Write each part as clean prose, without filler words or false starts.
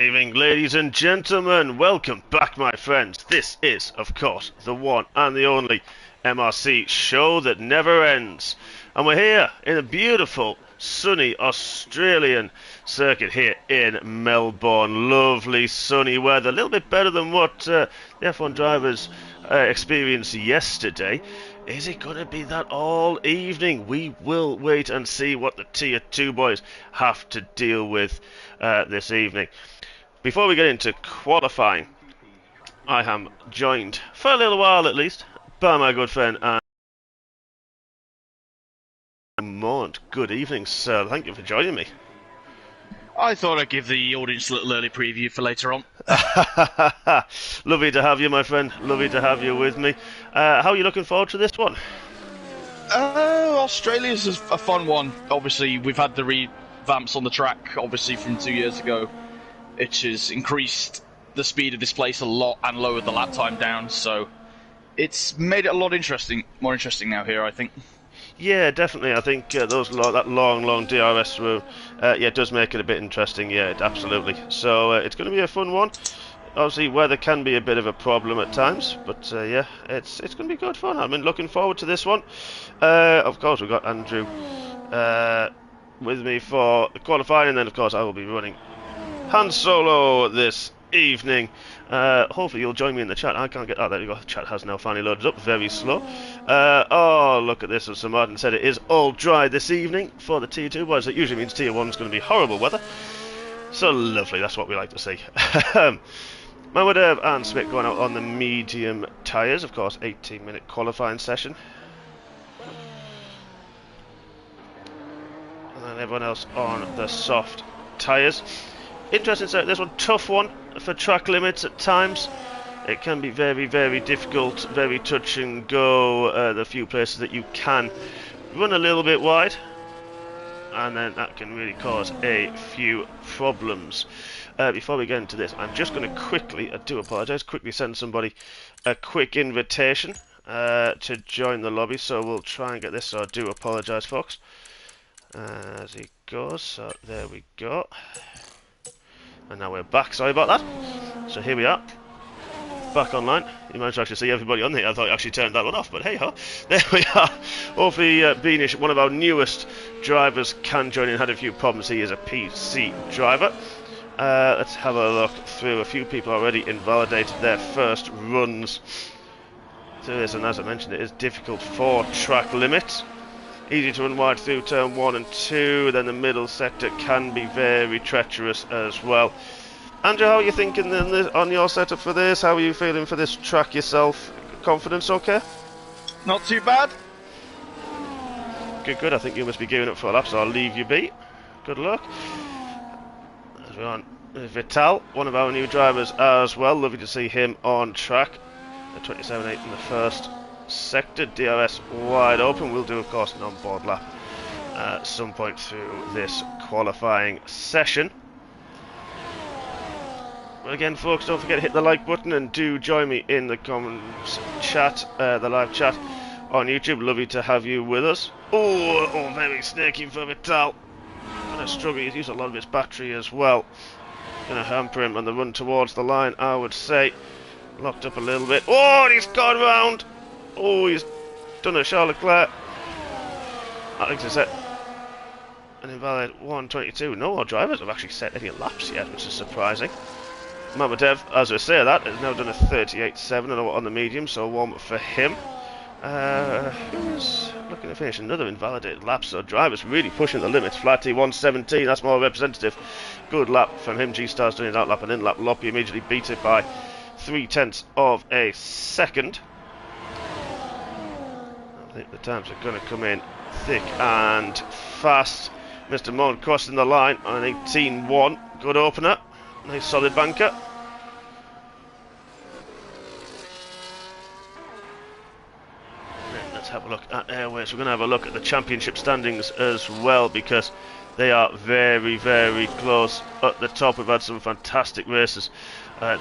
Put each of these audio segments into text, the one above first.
Evening, ladies and gentlemen. Welcome back, my friends. This is, of course, the one and the only MRC show that never ends. And we're here in a beautiful, sunny Australian circuit here in Melbourne. Lovely, sunny weather. A little bit better than what the F1 drivers experienced yesterday. Is it going to be that all evening? We will wait and see what the Tier 2 boys have to deal with this evening. Before we get into qualifying, I am joined, for a little while at least, by my good friend and Mont. Good evening, sir. Thank you for joining me. I thought I'd give the audience a little early preview for later on. Lovely to have you, my friend. Lovely to have you with me. How are you looking forward to this one? Australia's a fun one. Obviously, we've had the revamps on the track, obviously, from 2 years ago. It has increased the speed of this place a lot and lowered the lap time down, so it's made it a lot more interesting now here, I think. Yeah, definitely. I think that long DRS through, it does make it a bit interesting. Yeah, absolutely. So it's going to be a fun one. Obviously, weather can be a bit of a problem at times, but yeah, it's going to be good fun. I'm looking forward to this one. Of course, we've got Andrew with me for the qualifying, and then of course I will be running Han Solo this evening. Hopefully you'll join me in the chat. I can't get... Oh, there you go. The chat has now finally loaded up. Very slow. Oh, look at this. As Sir Martin said, it is all dry this evening for the Tier 2 boys. That usually means Tier 1 is going to be horrible weather. So lovely. That's what we like to see. Mamadov and Smith going out on the medium tyres. Of course, 18-minute qualifying session. And then everyone else on the soft tyres. Interesting, so this one, tough one for track limits at times. It can be very, very difficult, very touch and go. The few places that you can run a little bit wide, and then that can really cause a few problems. Before we get into this, I'm just going to quickly, I do apologise, quickly send somebody a quick invitation to join the lobby. So we'll try and get this. So I do apologise, folks. As he goes, so there we go. And now we're back, sorry about that. So here we are, back online. You managed to actually see everybody on here. I thought I actually turned that one off, but hey ho, there we are. Hopefully Beanish, one of our newest drivers, can join in. Had a few problems. He is a PC driver. Let's have a look through. A few people already invalidated their first runs through this, and as I mentioned, it is difficult for track limits. Easy to run wide through turn 1 and 2, then the middle sector can be very treacherous as well. Andrew, how are you thinking on your setup for this? How are you feeling for this track yourself? Confidence okay? Not too bad. Good. I think you must be gearing up for a lap, so I'll leave you be. Good luck. As we're on Vital, one of our new drivers as well. Lovely to see him on track. The 27.8 in the first sector, DRS wide open. We'll do, of course, an on-board lap at some point through this qualifying session. But again, folks, don't forget to hit the like button and do join me in the comments chat, the live chat on YouTube. Lovely to have you with us. Oh, very snaky for Vital. Gonna struggle. He's used a lot of his battery as well. Gonna hamper him on the run towards the line, I would say. Locked up a little bit. Oh, and he's gone round. Oh, he's done a Charles Leclerc. That looks to set an invalid 122. No more drivers have actually set any laps yet, which is surprising. Mamadev, as I say that, has now done a 38.7 on the medium, so a warm up for him. Who's looking to finish another invalidated lap? So drivers really pushing the limits. Flatty 117, that's more representative. Good lap from him. G-Star's doing an out lap and in lap. Loppy immediately beat it by 0.3 of a second. I think the times are going to come in thick and fast. Mr. Mon crossing the line on an 18.1. Good opener. Nice solid banker. Let's have a look at Airways. We're going to have a look at the championship standings as well, because they are very, very close at the top. We've had some fantastic races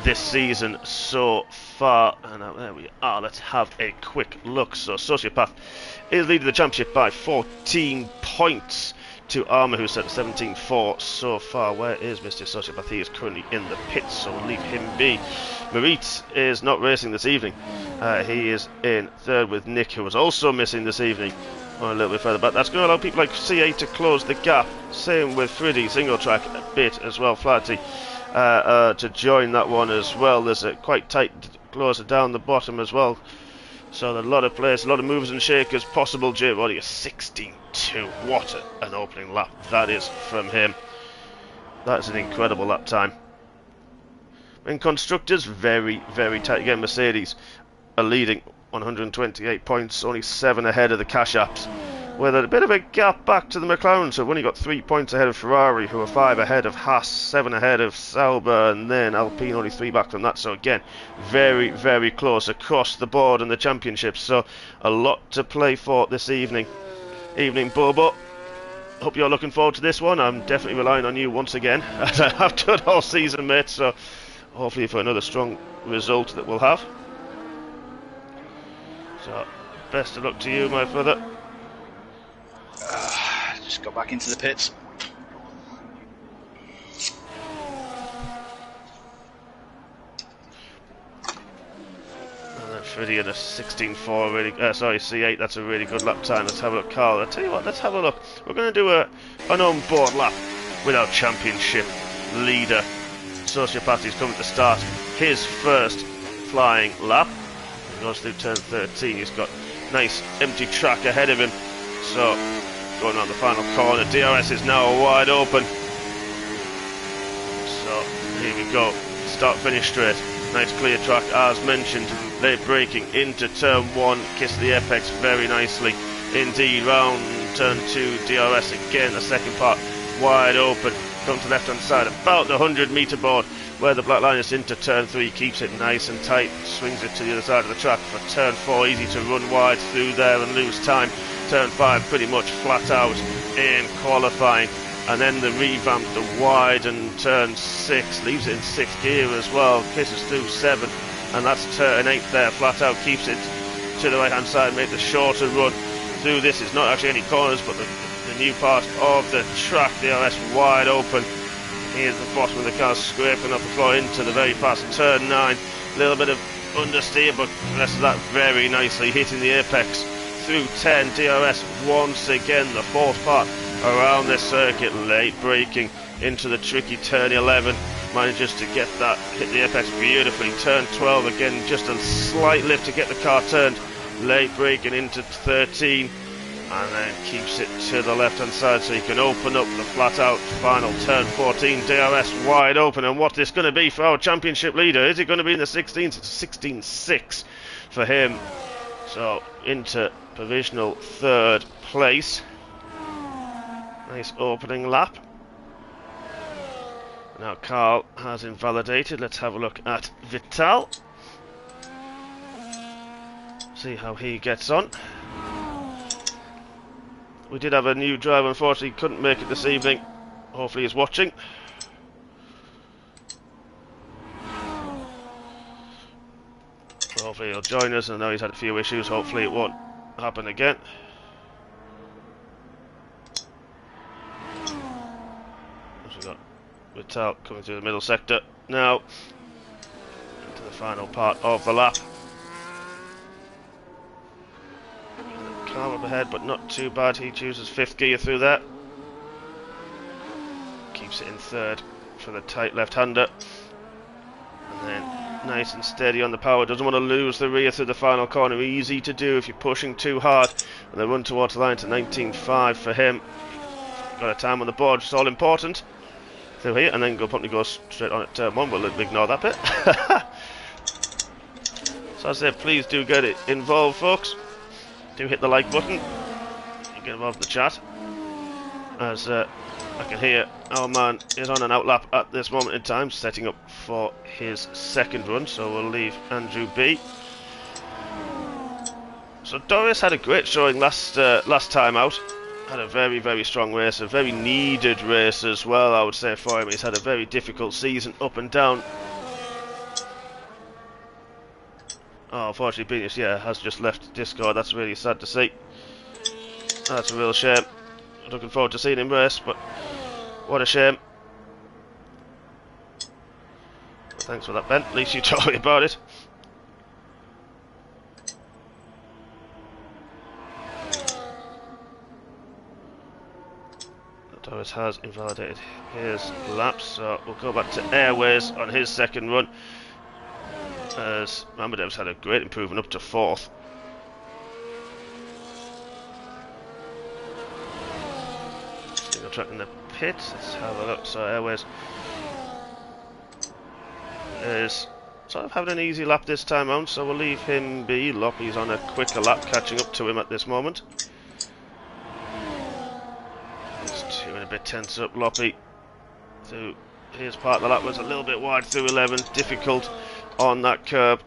this season so far, and there we are. Let's have a quick look. So Sociopath is leading the championship by 14 points. to Armour, who's set 17.4 so far. Where is Mr. Sociopath? He is currently in the pits, so we'll leave him be. Marit is not racing this evening. He is in third with Nick, who was also missing this evening. A little bit further back. That's going to allow people like C8 to close the gap. Same with Friddy, single track a bit as well. Flaherty to join that one as well. There's a quite tight closer down the bottom as well. So a lot of players, a lot of movers and shakers possible. Jay Roddy a 16.2. What an opening lap that is from him. That's an incredible lap time. In constructors, very, very tight. Again, Mercedes are leading 128 points, only 7 ahead of the Cash Apps. With a bit of a gap back to the McLaren, so we've only got 3 points ahead of Ferrari, who are 5 ahead of Haas, 7 ahead of Sauber, and then Alpine only 3 back from that. So again, very, very close across the board in the championships. So a lot to play for this evening. Evening, Bobo. Hope you're looking forward to this one. I'm definitely relying on you once again, as I have done all season, mate. So hopefully for another strong result that we'll have. So best of luck to you, my brother. Just got back into the pits. And then Freddy in a 16.4, really, sorry, C8, that's a really good lap time. Let's have a look, Carl. I'll tell you what, let's have a look. We're going to do an on-board lap with our championship leader. Sociopathy's coming to start his first flying lap. He goes through turn 13. He's got nice empty track ahead of him. So going on the final corner, DRS is now wide open. So here we go, start finish straight, nice clear track as mentioned. Late braking into turn 1, kiss the apex very nicely indeed. Round turn 2, DRS again, the second part wide open, come to left hand side about the 100 metre board where the black line is into turn 3, keeps it nice and tight, swings it to the other side of the track for turn 4, easy to run wide through there and lose time. Turn 5 pretty much flat out in qualifying, and then the revamp, the wide, and turn 6 leaves it in 6th gear as well, kisses through 7, and that's turn 8 there, flat out, keeps it to the right hand side, make the shorter run through this. It's not actually any corners, but the new part of the track, the DRS wide open. Here's the bottom of the car scraping off the floor into the very fast turn 9, a little bit of understeer, but the rest of that very nicely hitting the apex. Through 10, DRS once again, the 4th part around this circuit, late braking into the tricky turn 11, manages to get that, hit the apex beautifully. Turn 12 again, just a slight lift to get the car turned, late braking into 13, and then keeps it to the left hand side so you can open up the flat out final turn 14, DRS wide open. And what is going to be for our championship leader? Is it going to be in the 16s? It's 16.6 for him, so into provisional 3rd place. Nice opening lap. Now Carl has invalidated. Let's have a look at Vital. See how he gets on. We did have a new driver, unfortunately couldn't make it this evening. Hopefully he's watching. Hopefully he'll join us. I know he's had a few issues, hopefully it won't happen again. We've got Vital coming through the middle sector now into the final part of the lap. Car up ahead, but not too bad. He chooses 5th gear through there, keeps it in 3rd for the tight left-hander, and then nice and steady on the power, doesn't want to lose the rear through the final corner. Easy to do if you're pushing too hard. And they run towards the line to 19.5 for him. Got a time on the board, which is all important. Through here, and then probably go straight on at turn 1. We'll ignore that bit. So as I said, please do get it involved, folks. Do hit the like button. You get involved in the chat. As I can hear our man is on an outlap at this moment in time, setting up for his 2nd run, so we'll leave Andrew be. So Doris had a great showing last time out. Had a very, very strong race, a very needed race as well, I would say, for him. He's had a very difficult season, up and down. Oh, unfortunately, Venus, has just left Discord. That's really sad to see. That's a real shame. Looking forward to seeing him race, but what a shame. Thanks for that, Ben. At least you told me about it. Doris has invalidated his laps, so we'll go back to Airways on his second run. As Mamadev's had a great improvement up to 4th. Single track in the pit. Let's have a look. So Airways is sort of having an easy lap this time round, so we'll leave him be. Loppy's on a quicker lap, catching up to him at this moment. He's 2 and a bit tense up, Loppy. So his part of the lap was a little bit wide through 11, difficult on that curb.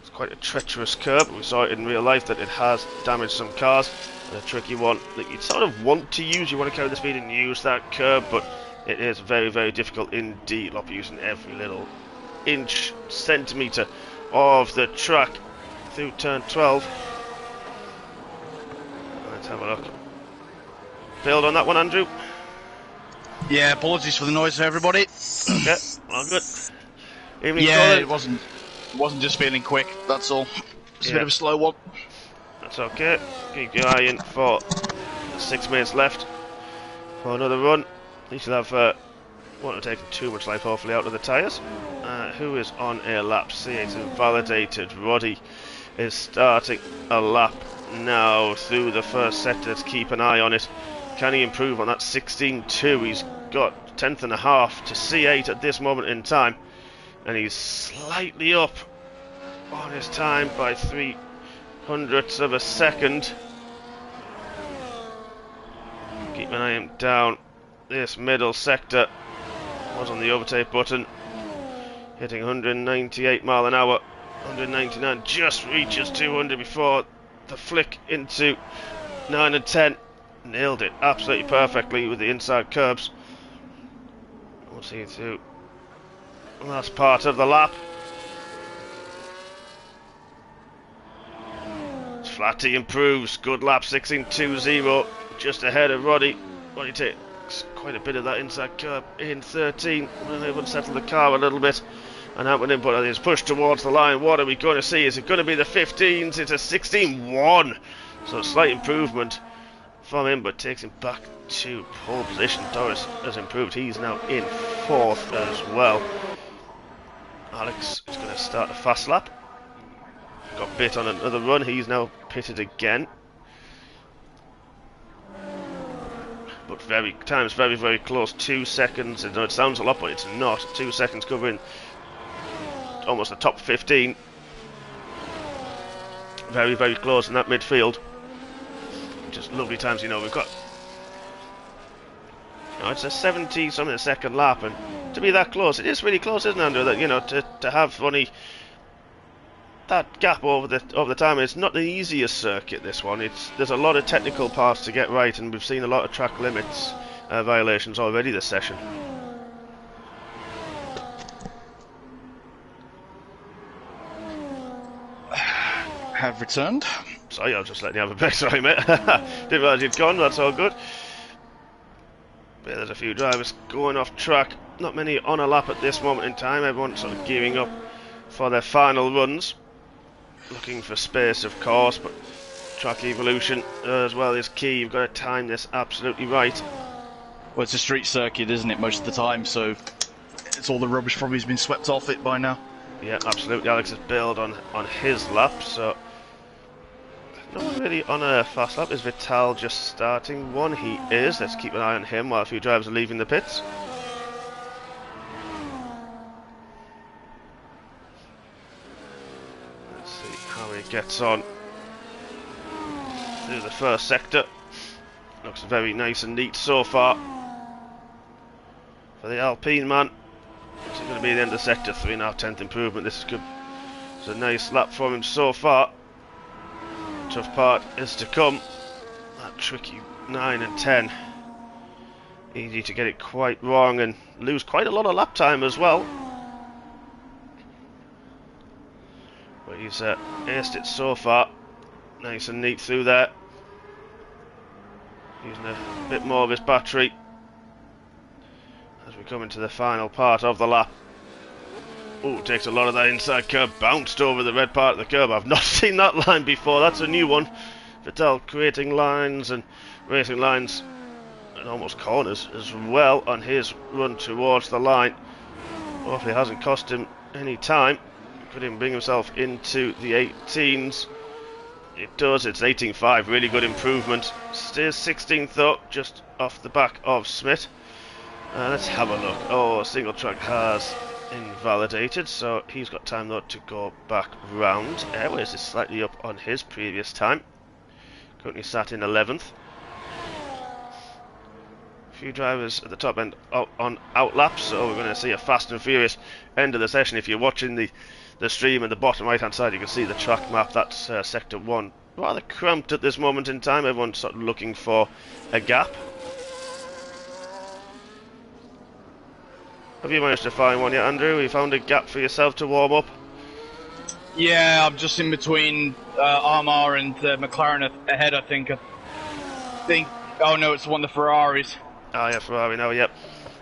It's quite a treacherous curb. We saw it in real life that it has damaged some cars. And a tricky one that you sort of want to use. You want to carry the speed and use that curb, but it is very, very difficult indeed. Loppy using every little inch, centimetre of the track through turn 12. Let's have a look. Build on that one, Andrew. Yeah, apologies for the noise for everybody. Okay, all good. Evening, yeah, Colin. it wasn't just feeling quick, that's all. It's a bit of a slow one. That's okay. Keep your eye in for 6 minutes left for another run. You should have won't have taken too much life hopefully out of the tyres. Who is on a lap? C8 invalidated. Roddy is starting a lap now through the first sector. Let's keep an eye on it. Can he improve on that 16.2? He's got 10th and a half to C8 at this moment in time, and he's slightly up on his time by 0.03 of a second. Keep an eye him down this middle sector. Was on the overtake button, hitting 198 mile an hour, 199, just reaches 200 before the flick into 9 and 10. Nailed it absolutely perfectly with the inside curbs. We'll see through the last part of the lap. Flatty improves, good lap, 16.20, just ahead of Roddy. Roddy takes quite a bit of that inside curb in 13. We're able to settle the car a little bit, and out with him, but he's pushed towards the line. What are we going to see? Is it going to be the 15s? It's a 16.1, so a slight improvement from him, but takes him back to pole position. Doris has improved. He's now in 4th as well. Alex is going to start a fast lap. Got bit on another run. He's now pitted again. But time's very, very close. 2 seconds. I know it sounds a lot, but it's not. 2 seconds covering almost the top 15. Very, very close in that midfield. Just lovely times, we've got. It's a 70 something a second lap, and to be that close, it is really close, isn't it, Andrew? That to have only that gap over the time. It's not the easiest circuit, this one. There's a lot of technical parts to get right, and we've seen a lot of track limits violations already this session. Have returned. Sorry, I was just letting you have a break. Sorry, mate. Didn't realise you'd gone. That's all good. But there's a few drivers going off track. Not many on a lap at this moment in time. Everyone's sort of gearing up for their final runs. Looking for space, of course, but track evolution as well is key. You've got to time this absolutely right. Well, it's a street circuit, isn't it, most of the time, so it's all the rubbish probably has been swept off it by now. Yeah, absolutely. Alex has bailed on his lap, so no one really on a fast lap. Is Vital just starting one? He is. Let's keep an eye on him while a few drivers are leaving the pits. Let's see how he gets on through the first sector. Looks very nice and neat so far for the Alpine man. It's going to be the end of sector 3.5 tenth improvement. This is good. It's a nice lap for him so far. Tough part is to come. That tricky 9 and 10. Easy to get it quite wrong and lose quite a lot of lap time as well. But he's aced it so far. Nice and neat through there. using a bit more of his battery as we come into the final part of the lap. Oh, takes a lot of that inside curb, bounced over the red part of the curb. I've not seen that line before, that's a new one. Vettel creating lines and racing lines and almost corners as well on his run towards the line. Hopefully it hasn't cost him any time. Could even bring himself into the 18s. It does, it's 18.5, really good improvement. Stays 16th though, just off the back of Smith. Let's have a look. Oh, single track has invalidated, so he's got time though to go back round. Airways is slightly up on his previous time. Currently sat in 11th. A few drivers at the top end on outlaps, so we're going to see a fast and furious end of the session. If you're watching the stream in the bottom right hand side, you can see the track map. That's sector 1. Rather cramped at this moment in time. Everyone's sort of looking for a gap. Have you managed to find one yet, Andrew? You found a gap for yourself to warm up? Yeah, I'm just in between Armar and McLaren ahead, I think. Oh no, it's one of the Ferraris. Ah, yeah, Ferrari now, yep.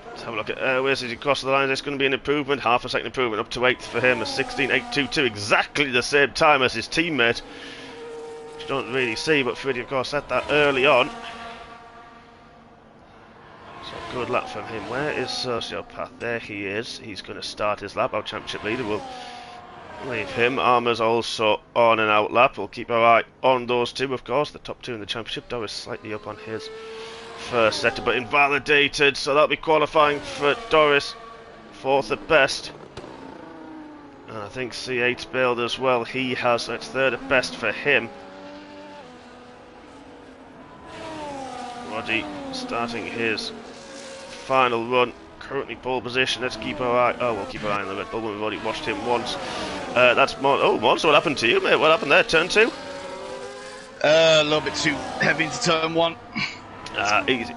Let's have a look at Airways as he crosses the line. There's going to be an improvement, half a second improvement up to 8th for him, a 16.822, exactly the same time as his teammate. Which you don't really see, but Freddie, of course, set that early on. So good lap from him. Where is Sociopath? There he is. He's going to start his lap. Our championship leader will leave him. Armour's also on an out lap. We'll keep our eye on those two, of course. The top two in the championship. Doris slightly up on his first sector, but invalidated. So that'll be qualifying for Doris. 4th at best. And I think C8's bailed as well. He has. So it's 3rd at best for him. Roddy starting his final run, currently pole position. Let's keep our eye. Oh, we'll keep our eye on the Red Bull when we've already watched him once. That's Monza. What happened to you, mate? What happened there? Turn 2? A little bit too heavy into turn 1.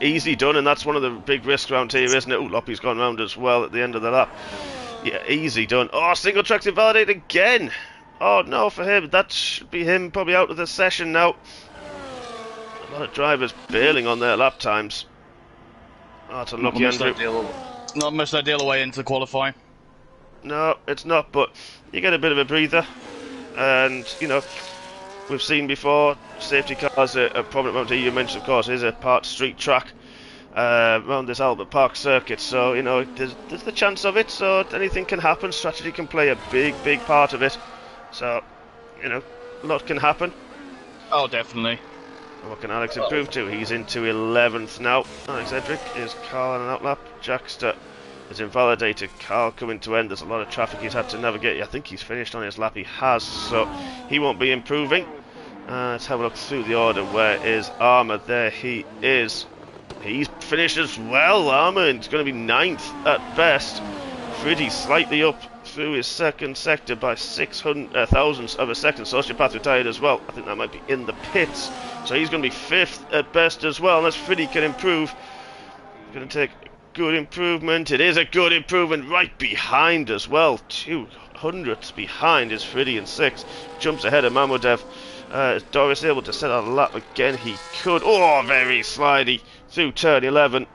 Easy done, and that's one of the big risks around here, isn't it? Oh, Loppy's gone round as well at the end of the lap. Yeah, easy done. Oh, single track's invalidated again. Oh no, for him. That should be him probably out of the session now. A lot of drivers bailing on their lap times. Oh, it's unlucky, Andrew. Not the most ideal way into qualifying. No, it's not, but you get a bit of a breather. And, you know, we've seen before, safety cars are a problem around here. You mentioned, of course, is a part street track around this Albert Park circuit. So, you know, there's the chance of it. So anything can happen. Strategy can play a big part of it. So, you know, a lot can happen. Oh, definitely. What can Alex improve to? He's into 11th now. Alex Edric is Carl on an outlap. Jackster is invalidated. Carl coming to end. There's a lot of traffic he's had to navigate. I think he's finished on his lap. He has, so he won't be improving. Let's have a look through the order. Where is Armour? There he is. He's finished as well. Armour is going to be 9th at best. Friddy slightly up through his second sector by 600 thousandths of a second. Sociopath retired as well. I think that might be in the pits. So he's going to be 5th at best as well. Unless Friddy can improve. He's going to take a good improvement. It is a good improvement right behind as well. 200ths behind is Friddy in 6th. Jumps ahead of Mamodev. Is Doris able to set out a lap again? He could. Oh, very slidey through turn 11.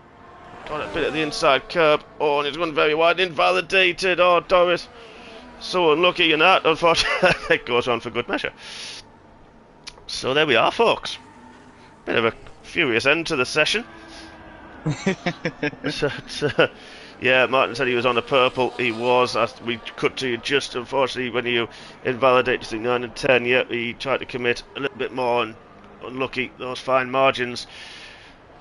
Got a bit at the inside curb. Oh, and it's gone very wide. Invalidated. Oh, Doris. So unlucky in that, unfortunately. It goes on for good measure. So there we are, folks. Bit of a furious end to the session. Yeah, Martin said he was on a purple. He was. We cut to you just, unfortunately, when you invalidate between 9 and 10. Yeah, he tried to commit a little bit more and unlucky, those fine margins.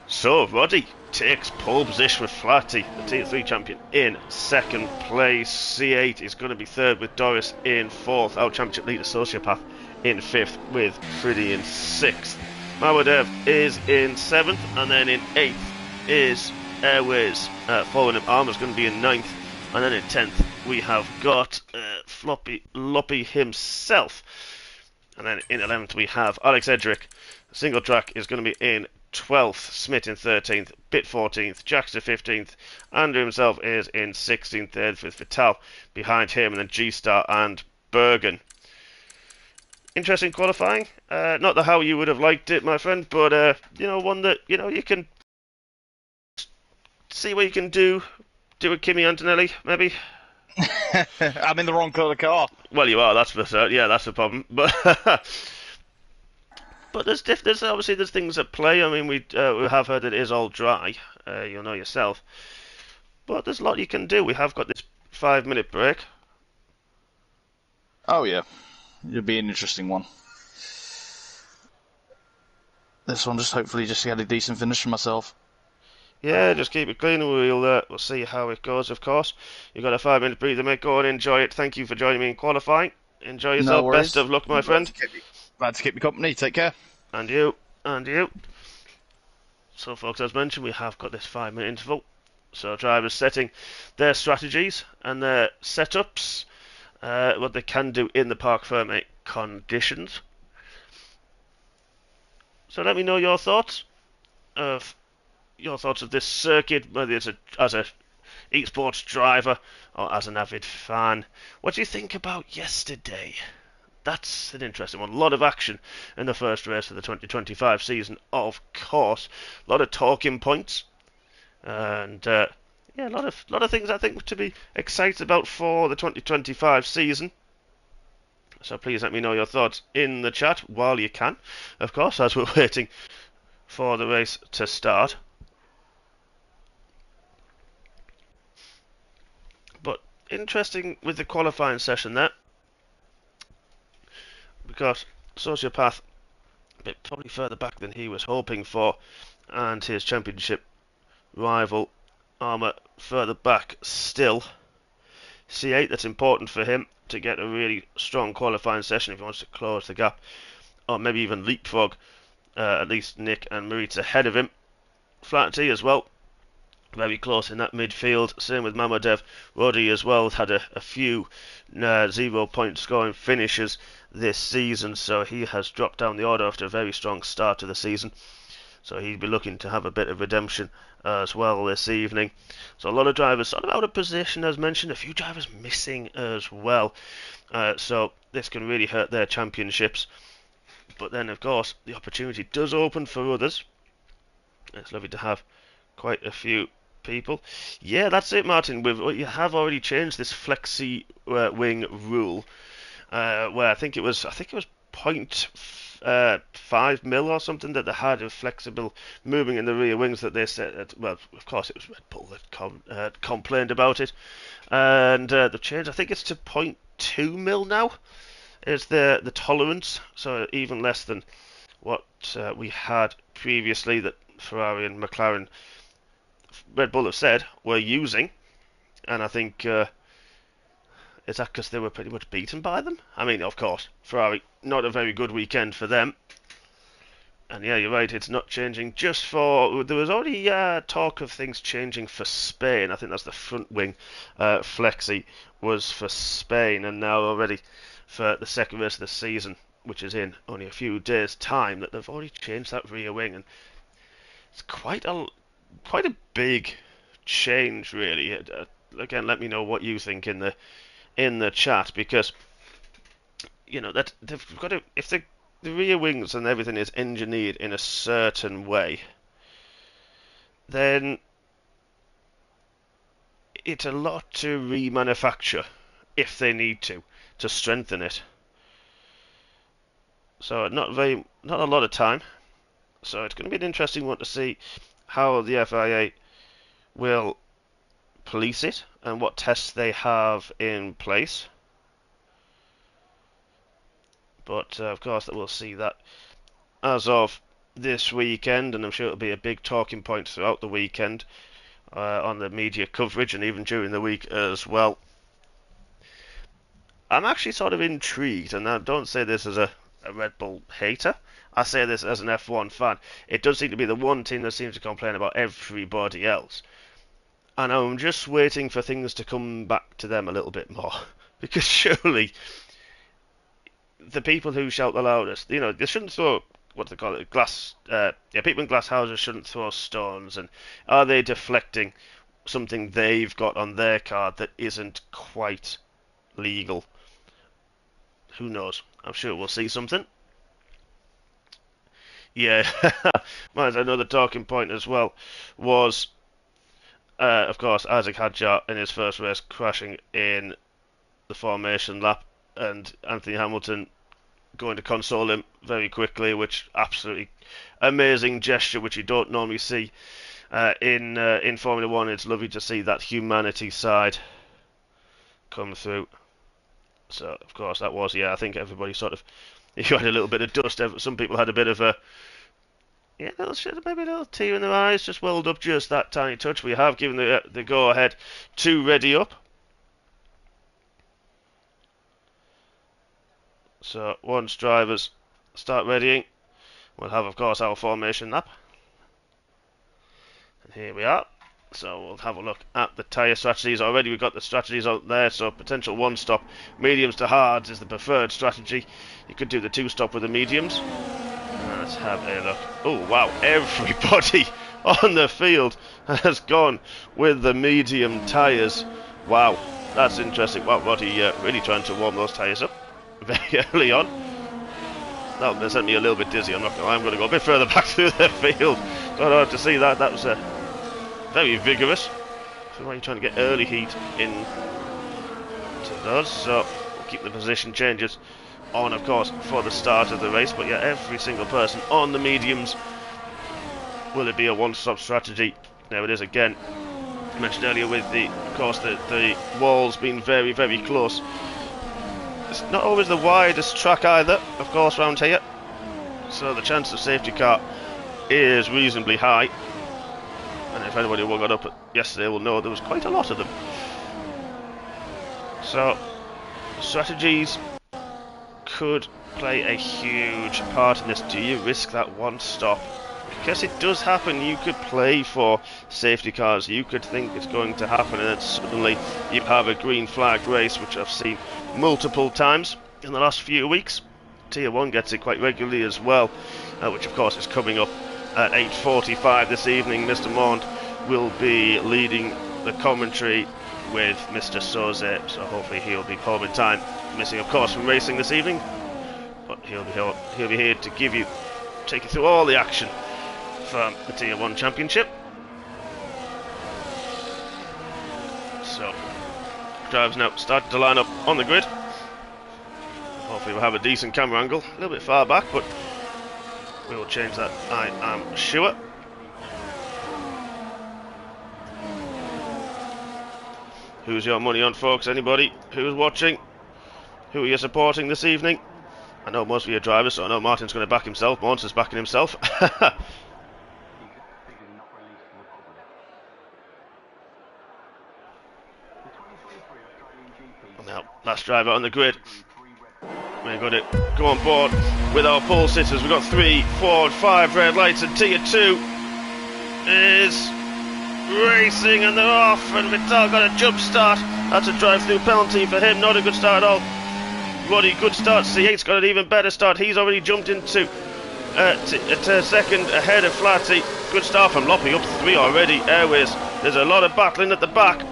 So, Roddy takes pole position with Flatty, the Tier 3 champion, in 2nd place. C8 is going to be 3rd with Doris in 4th. Our championship leader, Sociopath, in 5th with Friddy in 6th. Mawadev is in 7th, and then in 8th is Airways. Following him, Armour's going to be in 9th, and then in 10th we have got Floppy Loppy himself. And then in 11th we have Alex Edric. Single track is going to be in 12th, Smith in 13th, Bit 14th, Jackster 15th, Andrew himself is in 16th, 3rd with Vital behind him, and then G-Star and Bergen. interesting qualifying. Not the how you would have liked it, my friend, but one that you can see what you can do. Do a Kimi Antonelli, maybe. I'm in the wrong colour car. Well, you are. That's for certain. Yeah, that's the problem. But but there's obviously there's things at play. I mean, we have heard that it is all dry. You'll know yourself. But there's a lot you can do. We have got this 5 minute break. Oh yeah, it'll be an interesting one. This one just hopefully just get a decent finish for myself. Yeah, just keep it clean and we'll see how it goes, of course. You've got a 5 minute breather, mate. Go and enjoy it. Thank you for joining me in qualifying. Enjoy No yourself. worries. Best of luck, my friend. Glad to keep you company. Take care. And you. And you. So, folks, as mentioned, we have got this 5 minute interval. So, drivers setting their strategies and their setups, what they can do in the parc fermé conditions. So, let me know your thoughts of this circuit, whether it's as a esports driver or as an avid fan. What do you think about yesterday? That's an interesting one. A lot of action in the first race of the 2025 season, of course. A lot of talking points, and yeah, a lot of things I think to be excited about for the 2025 season. So please let me know your thoughts in the chat while you can, of course, as we're waiting for the race to start. But interesting with the qualifying session there, because Sociopath a bit probably further back than he was hoping for, and his championship rival Armour further back still. C8, that's important for him to get a really strong qualifying session if he wants to close the gap, or maybe even leapfrog at least Nick and Maritz ahead of him. Flaherty as well, very close in that midfield. Same with Mamadev. Roddy as well had a few 0 point scoring finishes this season, so he has dropped down the order after a very strong start to the season. So he'd be looking to have a bit of redemption as well this evening. So a lot of drivers sort of out of position, as mentioned. A few drivers missing as well. So this can really hurt their championships. But then, of course, the opportunity does open for others. It's lovely to have quite a few people. Yeah, that's it, Martin. You have already changed this flexi wing rule, where I think it was 0.5 mil or something that they had of flexible moving in the rear wings that they said. Well, of course, it was Red Bull that complained about it, and they've changed. I think it's to 0.2 mil now. Is the tolerance, so even less than what we had previously that Ferrari and McLaren, Red Bull have said were using, and I think is that because they were pretty much beaten by them? I mean, of course, Ferrari, not a very good weekend for them. And yeah, you're right, it's not changing just for... There was already talk of things changing for Spain. I think that's the front wing flexi was for Spain, and now already for the second race of the season, which is in only a few days' time, that they've already changed that rear wing, and it's quite a big change, really. Again, let me know what you think in the chat, because that they've got to, if the rear wings and everything is engineered in a certain way, then it's a lot to remanufacture if they need to strengthen it. So not a lot of time. So it's going to be an interesting one to see how the FIA will police it and what tests they have in place. But of course, we'll see that as of this weekend, and I'm sure it'll be a big talking point throughout the weekend on the media coverage and even during the week as well. I'm actually sort of intrigued, and I don't say this as a Red Bull hater. I say this as an F1 fan. It does seem to be the one team that seems to complain about everybody else. And I'm just waiting for things to come back to them a little bit more. Because surely the people who shout the loudest, they shouldn't throw, what do they call it, people in glass houses shouldn't throw stones. And are they deflecting something they've got on their car that isn't quite legal? Who knows? I'm sure we'll see something. Yeah, mine's another talking point as well was, of course, Isaac Hadjar in his first race crashing in the formation lap, and Anthony Hamilton going to console him very quickly, which absolutely amazing gesture, which you don't normally see in Formula One. It's lovely to see that humanity side come through. So, of course, that was, yeah, I think everybody sort of, you had a little bit of dust. Some people had a bit of a, yeah, maybe a little tear in their eyes, just welled up just that tiny touch. We have given the go-ahead to ready up. So, once drivers start readying, we'll have, of course, our formation lap. And here we are. So we'll have a look at the tyre strategies. Already we've got the strategies out there. So potential one-stop, mediums to hards is the preferred strategy. You could do the two-stop with the mediums. Let's have a look. Oh, wow. Everybody on the field has gone with the medium tyres. Wow. That's interesting. Wow, Roddy really trying to warm those tyres up very early on. That sent me a little bit dizzy. I'm not going to lie. I'm going to go a bit further back through the field. Don't know how to see that. That was very vigorous. So why are you trying to get early heat in to those? So we'll keep the position changes on, of course, for the start of the race. But yeah, every single person on the mediums. Will it be a one-stop strategy? There it is again. I mentioned earlier with the, of course, the walls being very, very close. It's not always the widest track either, of course, round here. So the chance of safety car is reasonably high. And if anybody who got up yesterday will know there was quite a lot of them. So, strategies could play a huge part in this. Do you risk that one stop? Because it does happen. You could play for safety cars. You could think it's going to happen, and then suddenly you have a green flag race, which I've seen multiple times in the last few weeks. Tier 1 gets it quite regularly as well, which of course is coming up at 8:45 this evening. Mr. Mond will be leading the commentary with Mr. Soze, so hopefully he'll be home in time. Missing, of course, from racing this evening, but he'll be here to take you through all the action from the Tier 1 Championship. So, drivers now starting to line up on the grid. Hopefully we'll have a decent camera angle, a little bit far back, but we will change that, I am sure. Who's your money on, folks? Anybody who's watching? Who are you supporting this evening? I know most of you are drivers, so I know Martin's going to back himself. Monster's backing himself. Now, last driver on the grid. We're going to go on board with our pole sitters. We've got 3, 4, 5 red lights, and Tier 2 is racing, and they're off, and Vital got a jump start. That's a drive-through penalty for him. Not a good start at all. Roddy, good start. C8's got an even better start. He's already jumped into second ahead of Flatty. Good start from Loppy, up 3 already. Airways, there's a lot of battling at the back.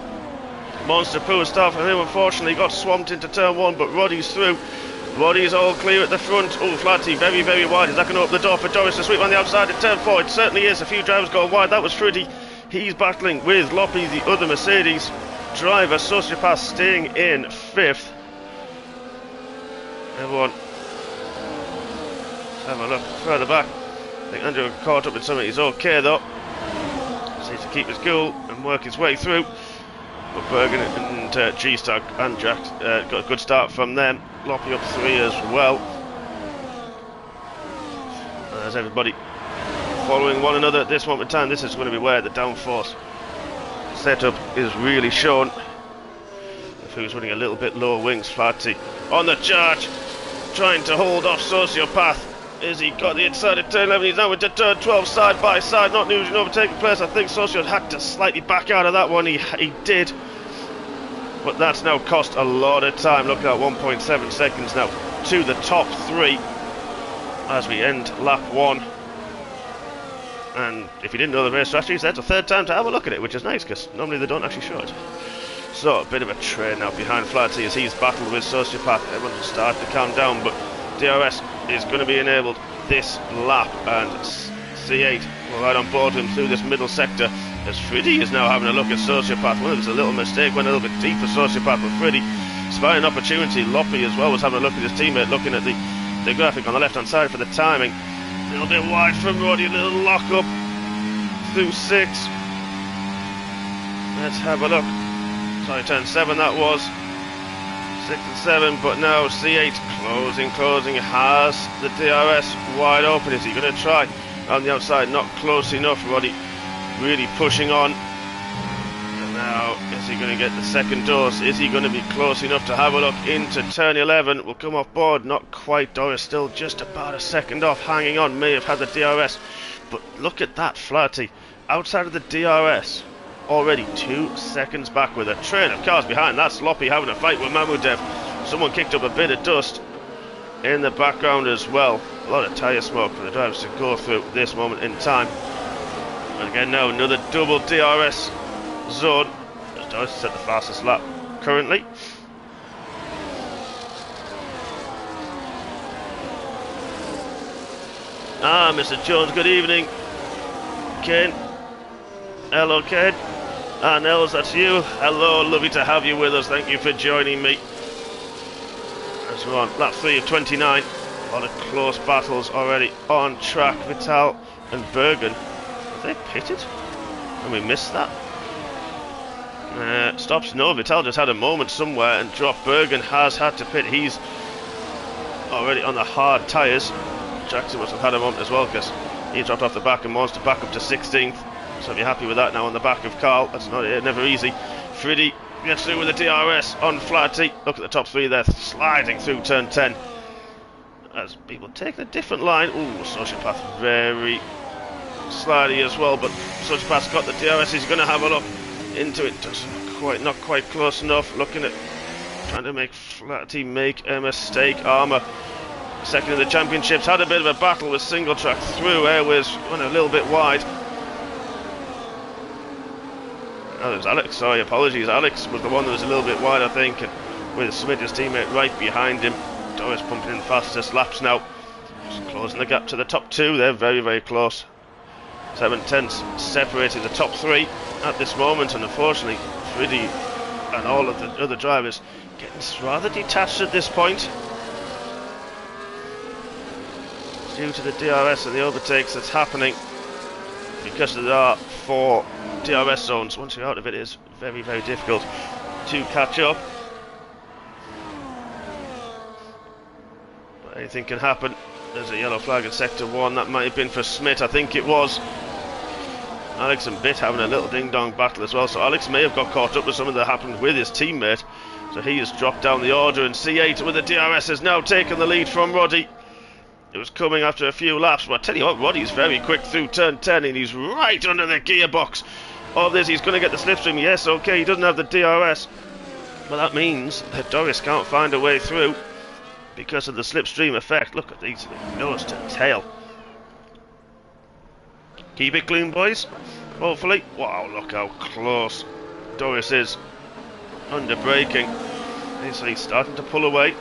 Monster poor start for him, unfortunately. Got swamped into turn 1, but Roddy's through. Roddy's all clear at the front. Oh, Flatty very, very wide. Is that going to open the door for Doris to sweep on the outside at turn 4? It certainly is. A few drivers go wide. That was Friddy. He's battling with Loppy, the other Mercedes driver. Sociopath staying in 5th. Everyone, let's have a look further back. I think Andrew caught up with something. He's okay though. Just needs to keep his cool and work his way through. But Bergen and G-Star and Jack got a good start from them. Loppy up 3 as well. As everybody following one another at this moment in time, this is going to be where the downforce setup is really shown. If who's running a little bit lower wings, Flatty on the charge, trying to hold off Sociopath. Is he got the inside of turn 11? He's now into turn 12, side by side, not losing overtaking place. I think Sociopath had to slightly back out of that one. He did, but that's now cost a lot of time. Look at that, 1.7 seconds now to the top 3 as we end lap 1. And if you didn't know the race strategies, that's a third time to have a look at it, which is nice because normally they don't actually show it. sort of bit of a train now behind Flaherty as he's battled with Sociopath. Everyone just started to calm down, but DRS is going to be enabled this lap, and C8 will ride on board him through this middle sector as Freddy is now having a look at Sociopath. Well, it was a little mistake, went a little bit deep for Sociopath, but Freddy spotted an opportunity. Loppy as well was having a look at his teammate, looking at the graphic on the left hand side for the timing. A little bit wide from Roddy, a little lock up through 6. Let's have a look. Sorry, turn 7 that was. 6 and 7, but now C8 closing, has the DRS wide open. Is he going to try on the outside? Not close enough. Roddy really pushing on. And now, is he going to get the second dose? Is he going to be close enough to have a look into turn 11? Will come off board, not quite. Doris still just about a second off, hanging on, may have had the DRS. But look at that, Flaherty, outside of the DRS. Already 2 seconds back with a train of cars behind. That's Loppy having a fight with Mahmudev. Someone kicked up a bit of dust in the background as well. A lot of tyre smoke for the drivers to go through this moment in time. And again now another double DRS zone. As Doris set the fastest lap currently. Mr. Jones, good evening. Kane. Hello, Kane. Nels, that's you. Hello, lovely to have you with us. Thank you for joining me. As we're on lap 3 of 29. A lot of close battles already on track. Vital and Bergen. Have they pitted? And we missed that. Stops. No, Vital just had a moment somewhere and dropped. Bergen has had to pit. He's already on the hard tyres. Jackson must have had a moment as well because he dropped off the back and wants to back up to 16th. So I'll be happy with that now on the back of Carl. That's never easy. Freddy gets through with the DRS on Flaherty. Look at the top 3 there, sliding through turn 10. As people take a different line. Ooh, Sociopath very slidey as well, but Sociopath's got the DRS. He's going to have a look into it. Not quite close enough. Looking at trying to make Flaherty make a mistake. Armour second in the championships. Had a bit of a battle with single track through. Airways went a little bit wide. Oh, there's Alex, sorry, apologies. Alex was the one that was a little bit wide, I think, and with Smith, his teammate, right behind him. Doris pumping in fastest laps now. Just closing the gap to the top 2. They're very, very close. 7 tenths separating the top 3 at this moment, and unfortunately, Freddy and all of the other drivers getting rather detached at this point. Due to the DRS and the overtakes that's happening, because there are 4 DRS zones. Once you're out of it, it's very, very difficult to catch up. But anything can happen. There's a yellow flag in sector 1. That might have been for Smith, I think it was. Alex and Bitt having a little ding-dong battle as well. So Alex may have got caught up with something that happened with his teammate. So he has dropped down the order, and C8 with the DRS has now taken the lead from Roddy. It was coming after a few laps, but I tell you what, Roddy's very quick through turn 10, and he's right under the gearbox of this. He's going to get the slipstream. Yes, okay, he doesn't have the DRS, but that means that Doris can't find a way through because of the slipstream effect. Look at these, nose to tail. Keep it clean, boys, hopefully. Wow, look how close Doris is under braking. So he's starting to pull away.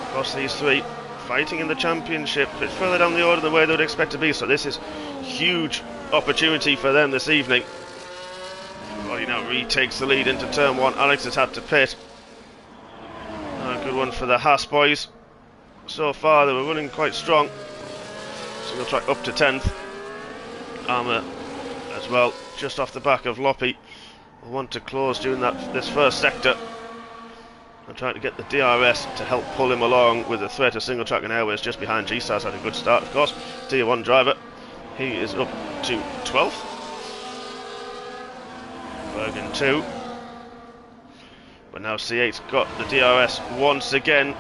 Across these 3, fighting in the championship, a bit further down the order than where they would expect to be, so this is huge opportunity for them this evening. Roddy now retakes the lead into turn 1. Alex has had to pit. Good one for the Haas boys. So far they were running quite strong. Single track up to 10th. Armour as well, just off the back of Loppy. Will want to close during this first sector. I'm trying to get the DRS to help pull him along with the threat of single track and airways just behind. G-Star's had a good start, of course. Tier 1 driver. He is up to 12th. Bergen 2. But now C8's got the DRS once again.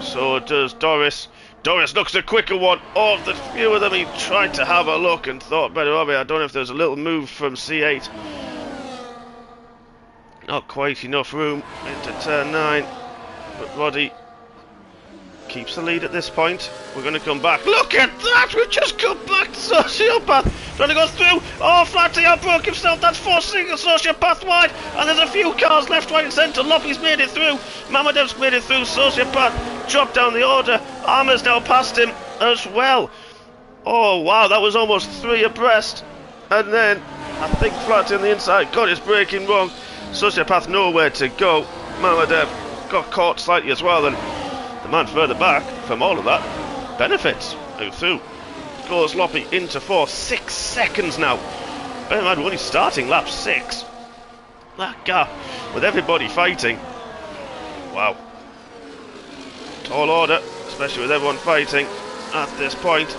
So does Doris. Doris looks a quicker one of the few of them. He tried to have a look and thought better of it. I don't know if there's a little move from C8. Not quite enough room into turn 9, but Roddy keeps the lead at this point. We're going to come back. Look at that! We've just come back to Sociopath trying to go through. Oh, Flatty outbroke himself. That's forcing Sociopath wide. And there's a few cars left, right and centre. Loppy's made it through. Mamadev's made it through. Sociopath dropped down the order. Armour's now past him as well. Oh, wow, that was almost 3 abreast. And then I think Flatty on the inside got his braking wrong. Sociopath nowhere to go. Mamadev got caught slightly as well, and the man further back from all of that benefits. Through goes Loppy into 4th. 6 seconds now. Bear in mind, we're only starting lap 6. That gap with everybody fighting. Wow. Tall order, especially with everyone fighting at this point.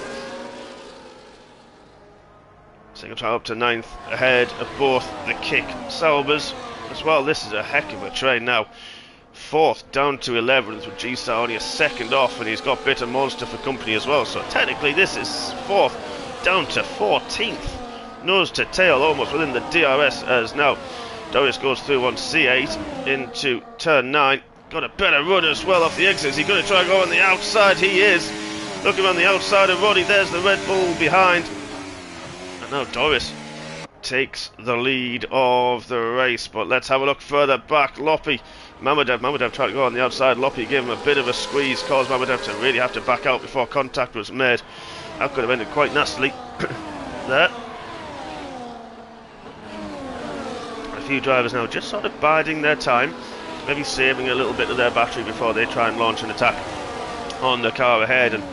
Singleton up to 9th, ahead of both the Kick Saubers as well. This is a heck of a train now. 4th down to 11th with G-Star only a second off, and he's got Bitter Monster for company as well. So technically this is 4th down to 14th. Nose to tail almost within the DRS as now Doris goes through on C8 into turn 9. Got a better run as well off the exits. He's going to try and go on the outside. He is. Looking on the outside of Roddy. There's the Red Bull behind. And now Doris takes the lead of the race. But let's have a look further back. Loppy. Mamadev tried to go on the outside. Loppy gave him a bit of a squeeze. Caused Mamadev to really have to back out before contact was made. That could have ended quite nastily. There. A few drivers now just sort of biding their time. Maybe saving a little bit of their battery before they try and launch an attack on the car ahead. And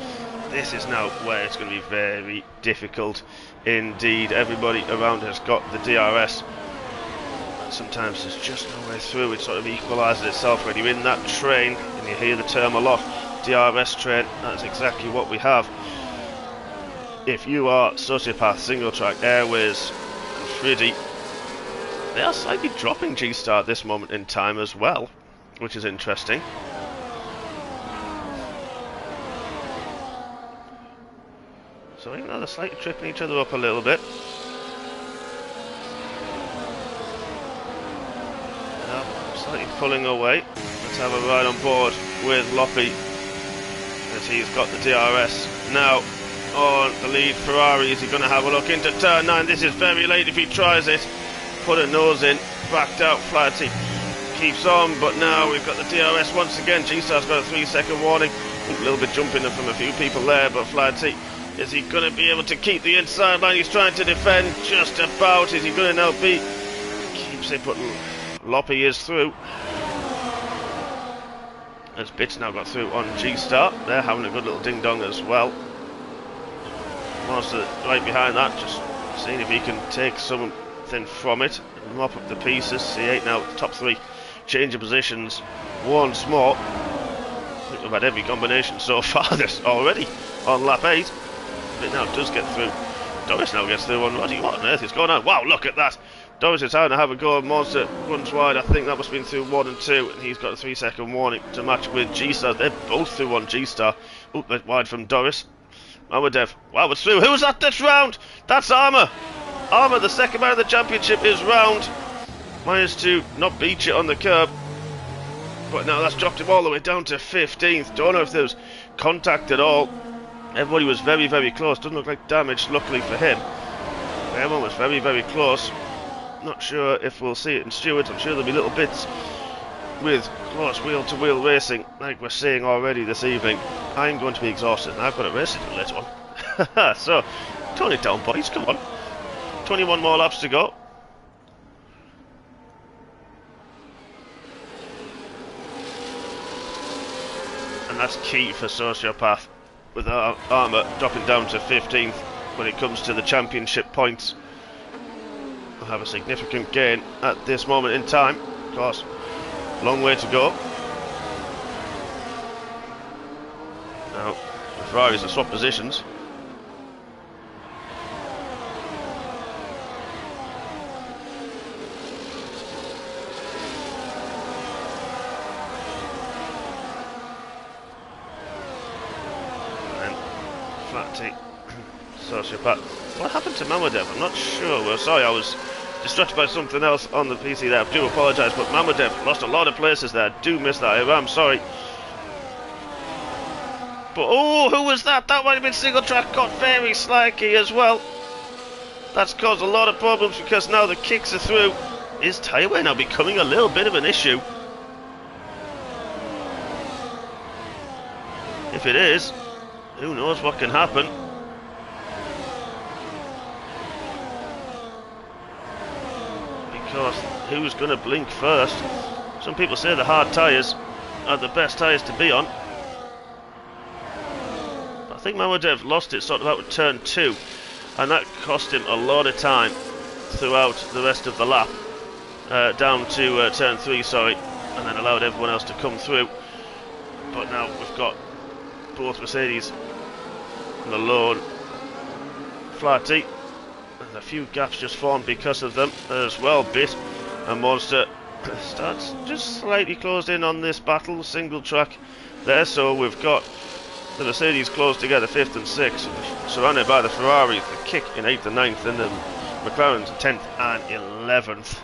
this is now where it's going to be very difficult indeed. Everybody around has got the DRS. And sometimes there's just no way through. It sort of equalises itself when you're in that train and you hear the term a lot. DRS train, that's exactly what we have. If you are Sociopath, Single Track, Airways and Friddy, they are slightly dropping G-Star at this moment in time as well, which is interesting. So even though they're slightly tripping each other up a little bit. Slightly pulling away. Let's have a ride on board with Loppy as he's got the DRS now on the lead Ferrari. Is he going to have a look into turn 9? This is very late if he tries it. Put a nose in, backed out. Flaherty keeps on, but now we've got the DRS once again. G-Star's got a 3-second warning. A little bit jumping from a few people there, but Flaherty, is he going to be able to keep the inside line? He's trying to defend just about. Is he going to now beat? Keeps it, but Loppy is through. As Bits now got through on G-Star. They're having a good little ding-dong as well. Monster right behind that, just seeing if he can take something from it and mop up the pieces. C8 now, top 3 change of positions once more. I think we've had every combination so far this already on lap 8. But now does get through. Doris now gets through on Roddy. What on earth is going on? Wow, look at that. Doris is trying to have a go. Monster runs wide. I think that must have been through 1 and 2, and he's got a 3-second warning to match with G-Star. They're both through on G-Star. Oop, bit wide from Doris. Mamadev. Wow, it's through. Who's that that's round? That's Armour. Armour, the second man of the championship, is round. Managed to not beat it on the curb. But now that's dropped him all the way down to 15th. Don't know if there was contact at all. Everybody was very, very close. Doesn't look like damage, luckily for him. Everyone was very, very close. Not sure if we'll see it in Stewards. I'm sure there'll be little bits with close wheel-to-wheel racing, like we're seeing already this evening. I'm going to be exhausted, and I've got a race to do later on. So, tone it down, boys. Come on. 21 more laps to go. And that's key for Sociopath, with our Armour dropping down to 15th when it comes to the championship points. We'll have a significant gain at this moment in time. Of course, long way to go. Now, the Ferraris have swapped positions. Sociopath. What happened to Mamadev? I'm not sure. Well, sorry, I was distracted by something else on the PC there. I do apologise, but Mamadev lost a lot of places there. I do miss that. I'm sorry. But, oh, who was that? That might have been Single Track. Got very slacky as well. That's caused a lot of problems because now the kicks are through. Is tyre wear now becoming a little bit of an issue? If it is, who knows what can happen. Because who's going to blink first? Some people say the hard tyres are the best tyres to be on. I think Mamadov lost it sort of out of turn 2, and that cost him a lot of time throughout the rest of the lap, down to turn 3, sorry, and then allowed everyone else to come through. But now we've got both Mercedes on the low Flaherty, and a few gaps just formed because of them as well. Bit and Monster starts just slightly closed in on this battle, single track there, so we've got the Mercedes close together 5th and 6th, surrounded by the Ferraris, the kick in 8th and 9th, and the McLaren's 10th and 11th.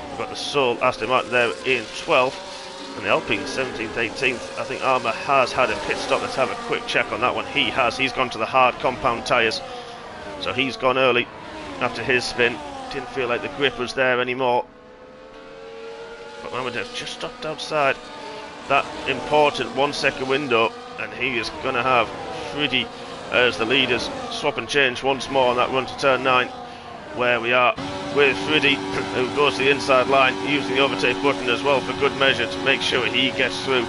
We've got the Seoul Aston Martin there in 12th, and the Alpine 17th, 18th. I think Armour has had a pit stop. Let's have a quick check on that one. He has. He's gone to the hard compound tyres, so he's gone early after his spin. Didn't feel like the grip was there anymore. But Mamadov just stopped outside that important 1 second window, and he is going to have Friddy as the leaders swap and change once more on that run to turn 9, where we are with Friddy, who goes to the inside line using the overtake button as well for good measure to make sure he gets through,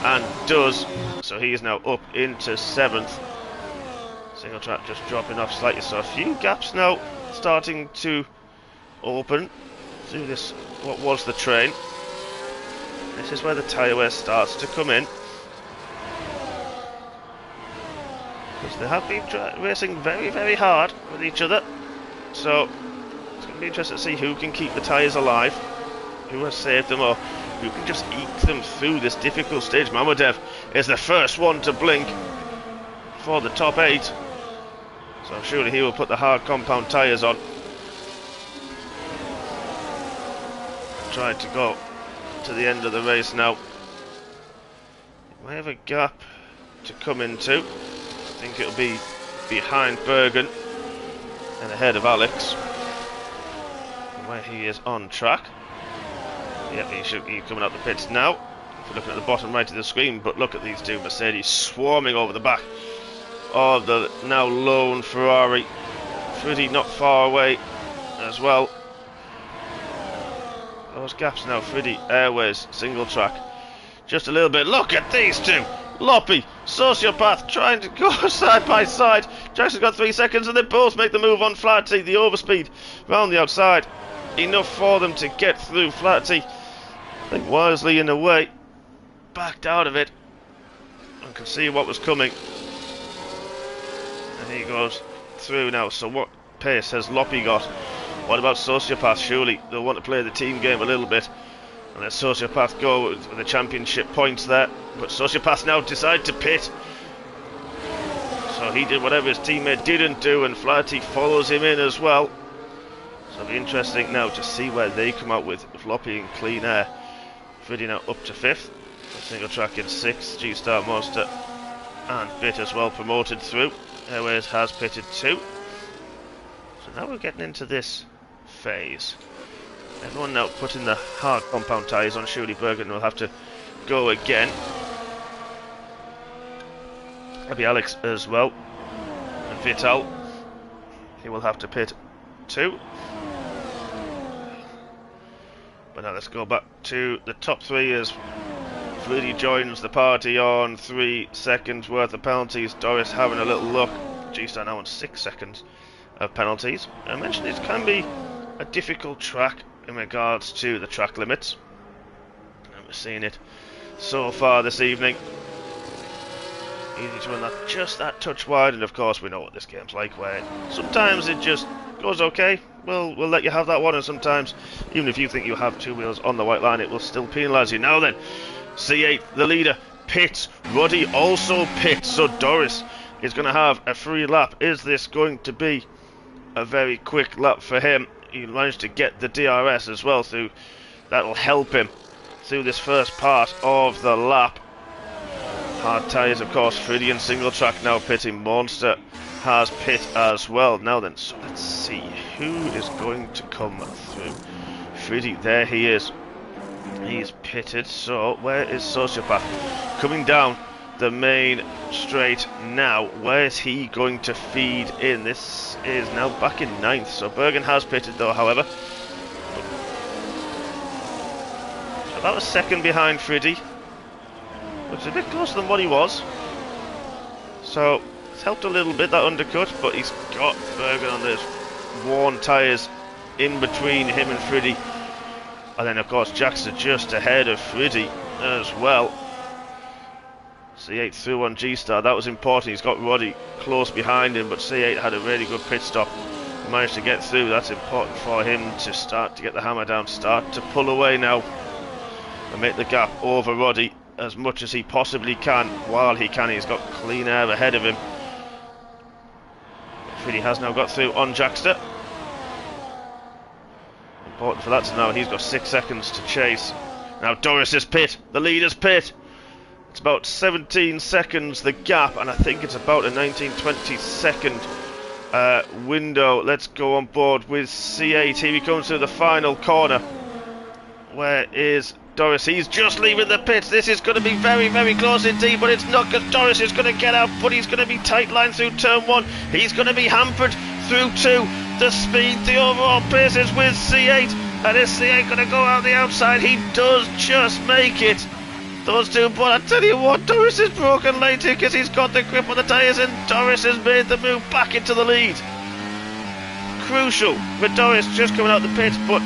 and does. So he is now up into 7th. Single track just dropping off slightly, so a few gaps now starting to open through this, what was the train. This is where the tyre wear starts to come in, because they have been racing very, very hard with each other. So it's going to be interesting to see who can keep the tyres alive, who has saved them, or who can just eke them through this difficult stage. Mamadov is the first one to blink for the top 8, so surely he will put the hard compound tyres on. Try to go to the end of the race now. We have a gap to come into. I think it'll be behind Bergen and ahead of Alex, where he is on track. Yep, he should be coming out the pits now, if you're looking at the bottom right of the screen. But look at these two Mercedes swarming over the back of the now lone Ferrari. Pretty not far away as well. Those gaps now, Friddy, Airways, single track, just a little bit. Look at these two, Loppy, Sociopath, trying to go side by side. Jackson's got 3 seconds, and they both make the move on Flaherty. The overspeed round the outside, enough for them to get through. Flaherty, I think wisely in a way, backed out of it and could see what was coming, and he goes through now. So what pace has Loppy got? What about Sociopath? Surely they'll want to play the team game a little bit and let Sociopath go with the championship points there. But Sociopath now decide to pit. So he did whatever his teammate didn't do, and Flaherty follows him in as well. So it'll be interesting now to see where they come out with Floppy and Clean Air. Friddy now up to 5th. Single track in 6th. G-Star Monster and Bit as well promoted through. Airways has pitted 2. So now we're getting into this phase. Everyone now putting the hard compound tyres on. Surely Bergen will have to go again. Maybe Alex as well. And Vital, he will have to pit 2. But now let's go back to the top 3 as Flutie joins the party on 3 seconds worth of penalties. Doris having a little look. G-Star now on 6 seconds of penalties. I mentioned it can be a difficult track in regards to the track limits, and we're seeing it so far this evening. Easy to run that just that touch wide, and of course we know what this game's like, where sometimes it just goes okay. We'll let you have that one, and sometimes even if you think you have 2 wheels on the white line, it will still penalise you. Now then, C8, the leader, pits. Ruddy also pits, so Doris is going to have a free lap. Is this going to be a very quick lap for him? He managed to get the DRS as well through. That'll help him through this first part of the lap. Hard tyres, of course. Friddy and single track now pitting. Monster has pit as well. Now then, so let's see who is going to come through. Freddy, there he is. He's pitted. So where is Sociopath? Coming down the main straight now. Where is he going to feed in? This is now back in 9th. So Bergen has pitted though, however. About a second behind Freddy, which is a bit closer than what he was. So it's helped a little bit, that undercut, but he's got Bergen on those worn tyres in between him and Freddy. And then of course Jackson just ahead of Freddy as well. C8 through on G-Star, that was important. He's got Roddy close behind him, but C8 had a really good pit stop. He managed to get through. That's important for him to start to get the hammer down, start to pull away now and make the gap over Roddy as much as he possibly can. While he can, he's got clean air ahead of him. Freddy has now got through on Jackster. Important for that to know. He's got 6 seconds to chase. Now Doris's pit, the leader's pit. It's about 17 seconds the gap, and I think it's about a 19-20 second window. Let's go on board with C8. Here he comes through the final corner. Where is Doris? He's just leaving the pits. This is going to be very, very close indeed, but it's not, because Doris is going to get out, but he's going to be tight line through turn 1. He's going to be hampered through 2. The speed, the overall pace is with C8, and is C8 going to go out the outside? He does just make it. Those two, but I tell you what, Doris is broken late here because he's got the grip on the tyres, and Doris has made the move back into the lead. Crucial with Doris just coming out the pits, but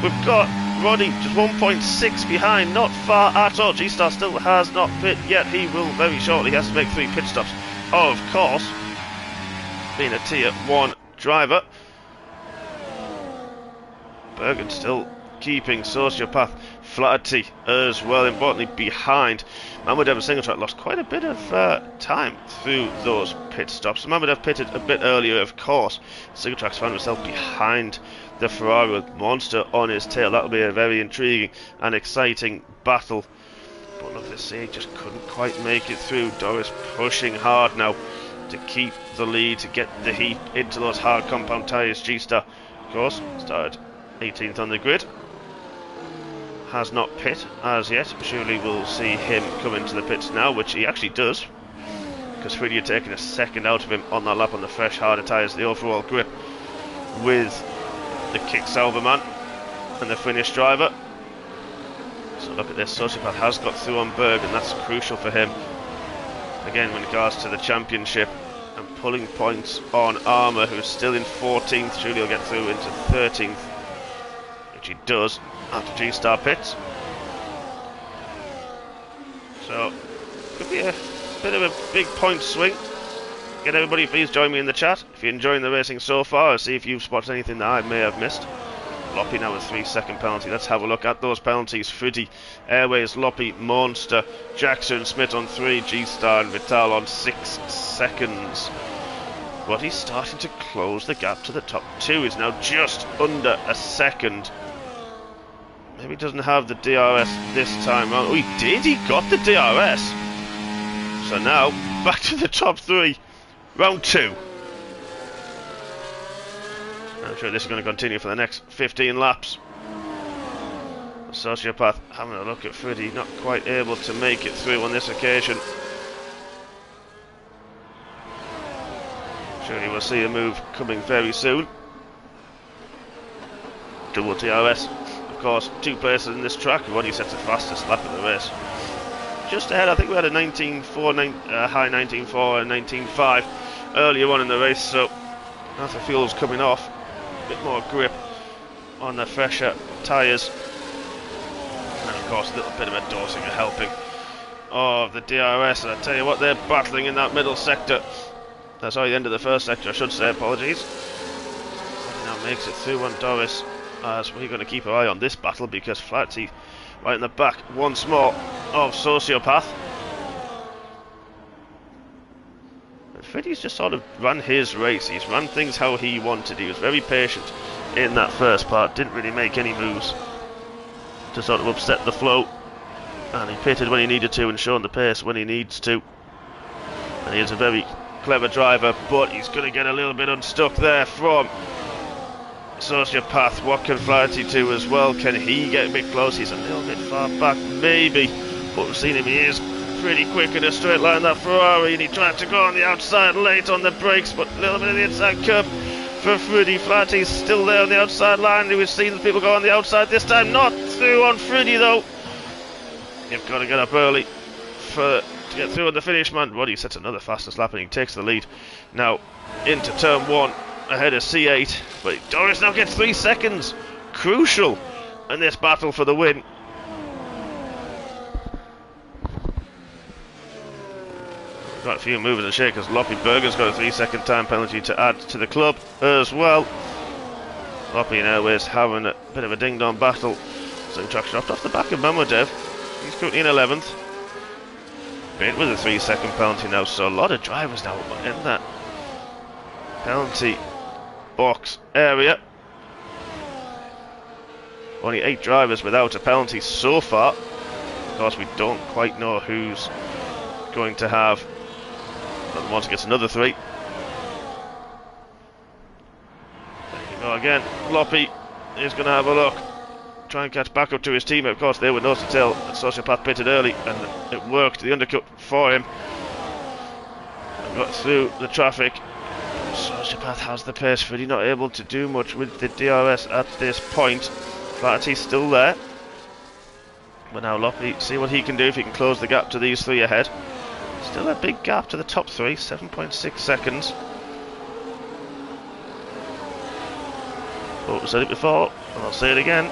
we've got Roddy just 1.6 behind, not far at all. G-Star still has not pit yet. He will very shortly. He has to make 3 pit stops. Of course, being a tier 1 driver. Bergen still keeping Sociopath, Flatty as well, importantly behind. Mammodev and Singletrack lost quite a bit of time through those pit stops. Mammodev pitted a bit earlier, of course. Singletrack's found himself behind the Ferrari with Monster on his tail. That'll be a very intriguing and exciting battle. But look, this C just couldn't quite make it through. Doris pushing hard now to keep the lead, to get the heat into those hard compound tyres. G-Star, of course, started 18th on the grid. Has not pit as yet. Surely we'll see him come into the pits now, which he actually does, because Freddy had taken a second out of him on that lap on the fresh, harder tyres. The overall grip with the kick salver man and the finish driver. So look at this, Sociopath has got through on Berg, and that's crucial for him. Again, when it regards to the championship, and pulling points on Armour, who's still in 14th. Surely he'll get through into 13th, which he does after G-Star pits. So, could be a bit of a big point swing. Again, everybody, please join me in the chat if you're enjoying the racing so far, and see if you've spotted anything that I may have missed. Loppy now with 3-second penalty. Let's have a look at those penalties. Freddy, Airways, Loppy, Monster, Jackson, Smith on 3, G-Star and Vital on 6 seconds. But he's starting to close the gap to the top 2. He's now just under a second. Maybe he doesn't have the DRS this time round. Oh, he did. He got the DRS. So now, back to the top 3. Round 2. I'm sure this is going to continue for the next 15 laps. Sociopath having a look at Freddy, not quite able to make it through on this occasion. Surely we'll see a move coming very soon. Double DRS. Of course, 2 places in this track. Roddy sets the fastest lap of the race. Just ahead, I think we had a 19.4, high 19.4 and 19.5 earlier on in the race, so as the fuel's coming off, a bit more grip on the fresher tyres. And of course, a little bit of a dosing of helping of the DRS. And I tell you what, they're battling in that middle sector. Sorry, the end of the first sector, I should say, apologies. Now makes it through on Doris. So we're going to keep our eye on this battle, because Flatty right in the back once more of Sociopath. And Freddy's just sort of run his race. He's run things how he wanted. He was very patient in that first part. Didn't really make any moves to sort of upset the flow. And he pitted when he needed to and shown the pace when he needs to. And he has a very clever driver, but he's going to get a little bit unstuck there from Sociopath. What can Flaherty do as well? Can he get a bit close? He's a little bit far back, maybe, but we've seen him, he is pretty quick in a straight line, that Ferrari, and he tried to go on the outside late on the brakes, but a little bit of the inside curb for Fruity. Flaherty's still there on the outside line. We've seen the people go on the outside this time, not through on Fruity though. You've got to get up early to get through on the finish, man. Roddy sets another fastest lap and he takes the lead. Now into turn 1 ahead of C8, but Doris now gets 3 seconds. Crucial in this battle for the win. Got a few movers and shakers. Loppy Berger's got a 3-second time penalty to add to the club as well. Loppy and Airways having a bit of a ding-dong battle. So traction off the back of Mamodev. He's currently in 11th. Bit with a 3-second penalty now, so a lot of drivers now in that penalty box area. Only 8 drivers without a penalty so far. Of course, we don't quite know who's going to have. Another one gets another 3. There you go again. Loppy is going to have a look. Try and catch back up to his team. Of course, they were nose to tail. Sociopath pitted early, and it worked. The undercut for him. Got through the traffic. Sociopath has the pace, but he's not able to do much with the DRS at this point. Flaherty's still there. But now Loppy, see what he can do if he can close the gap to these 3 ahead. Still a big gap to the top 3, 7.6 seconds. But I said it before, and I'll say it again.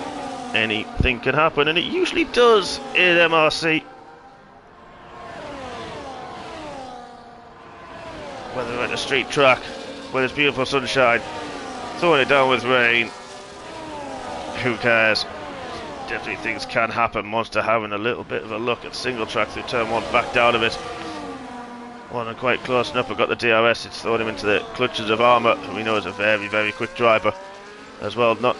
Anything can happen, and it usually does in MRC. Whether we're at a street track, whether it's beautiful sunshine, throwing it down with rain, who cares? Definitely things can happen. Monster having a little bit of a look at single track through turn 1, backed out of it. One quite close enough, but got the DRS. It's thrown him into the clutches of Armour, who we know is a very, very quick driver as well. Not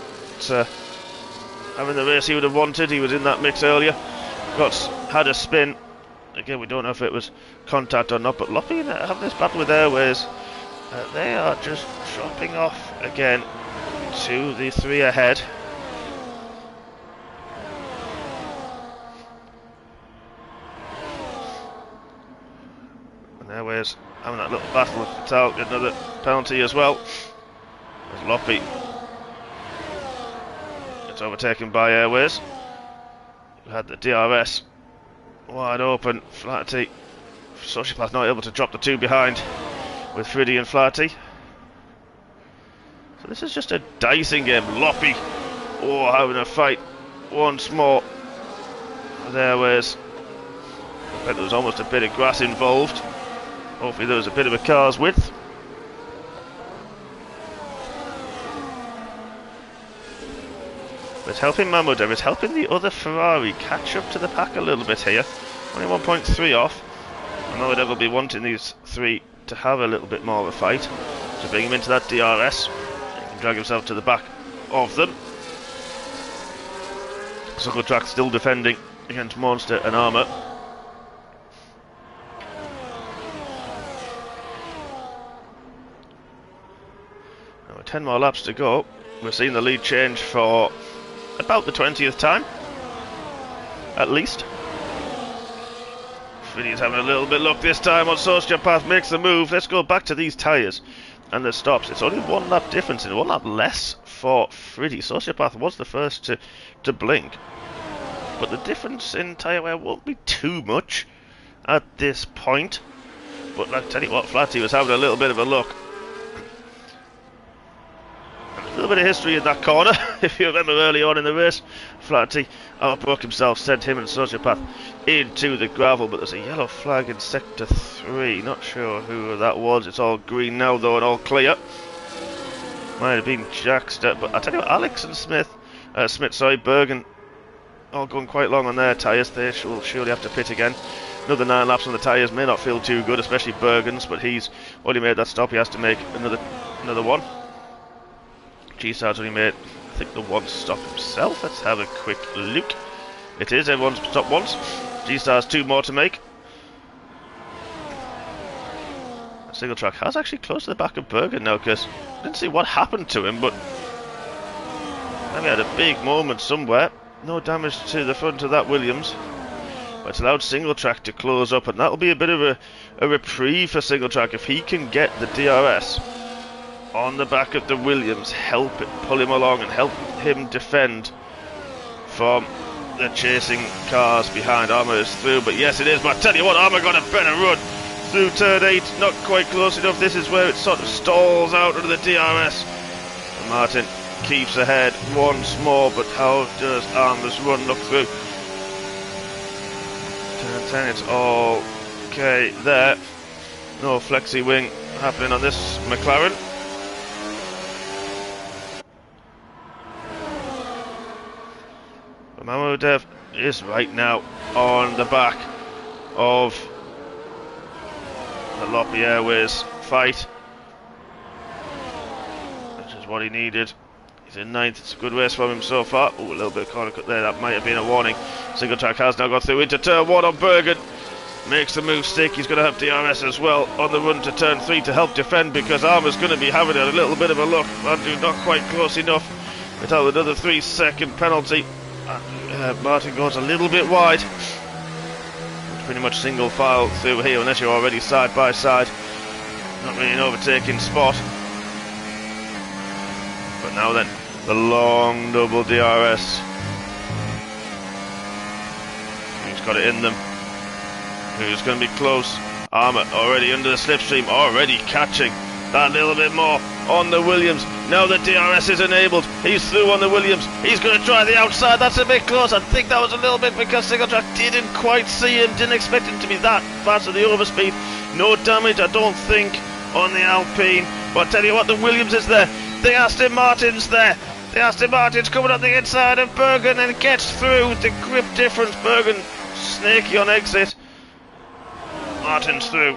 having the race he would have wanted. He was in that mix earlier. Had a spin. Again, we don't know if it was contact or not, but Loppy having this battle with Airways. They are just dropping off again to the 3 ahead. And Airways having that little battle with Fatal, get another penalty as well. As Loppy gets overtaken by Airways, who had the DRS wide open. Flaherty, Sociopath not able to drop the 2 behind with Friddy and Flaherty. So this is just a dicing game. Loppy, having a fight once more with Airways. I bet there was almost a bit of grass involved. Hopefully there was a bit of a car's width. But it's helping Mamodev, it's helping the other Ferrari catch up to the pack a little bit here. Only 1.3 off. And Mamodev will be wanting these 3 to have a little bit more of a fight. To bring him into that DRS. He can drag himself to the back of them. Suckle Track still defending against Monster and Armour. Now with 10 more laps to go, we've seen the lead change for about the 20th time, at least. Friddy's having a little bit luck this time on Sociopath, makes the move. Let's go back to these tyres and the stops. It's only 1 lap difference and 1 lap less for Friddy. Sociopath was the first to blink, but the difference in tyre wear won't be too much at this point. But I tell you what, Flatty was having a little bit of a look. A little bit of history in that corner. If you remember early on in the race, Flaherty outbroke himself, sent him and Sociopath into the gravel, but there's a yellow flag in sector 3. Not sure who that was. It's all green now though and all clear. Might have been Jackster, but I tell you what, Alex and Bergen, all going quite long on their tyres. They will surely have to pit again. Another 9 laps on the tyres may not feel too good, especially Bergen's, but he's already made that stop. He has to make another one. G-Star's only made, I think, the 1 stop himself. Let's have a quick look. It is, everyone's stopped once. G-Star's 2 more to make. Single track has actually close to the back of Bergen now, because I didn't see what happened to him, but maybe had a big moment somewhere. No damage to the front of that Williams, but it's allowed Single Track to close up, and that'll be a bit of a reprieve for Single Track if he can get the DRS on the back of the Williams, help it pull him along and help him defend from the chasing cars behind. Armour is through, but yes it is, but I tell you what, Armour got a better run through turn 8, not quite close enough. This is where it sort of stalls out under the DRS, and Martin keeps ahead once more, but how does Armour's run look through? Turn 10, it's all okay there. No flexi wing happening on this McLaren. But Mamoudev is right now on the back of the Loppy Airways fight, which is what he needed. He's in 9th, it's a good race from him so far. Oh, a little bit of corner cut there, that might have been a warning. Single Track has now got through into turn 1 on Bergen. Makes the move stick, he's going to have DRS as well on the run to turn 3 to help defend, because Armour's going to be having a little bit of a look. Andrew not quite close enough without another 3-second penalty. Martin goes a little bit wide. Pretty much single file through here unless you're already side by side. Not really an overtaking spot. But now then, the long double DRS. Who's got it in them? Who's going to be close? Armour already under the slipstream, already catching that little bit more on the Williams. Now the DRS is enabled. He's through on the Williams. He's going to try the outside. That's a bit close. I think that was a little bit because Single Track didn't quite see him. Didn't expect him to be that fast at the overspeed. No damage, I don't think, on the Alpine. But I tell you what, the Williams is there. The Aston Martin's there. The Aston Martin's coming up the inside of Bergen and gets through. The grip difference. Bergen snaky on exit. Martin's through.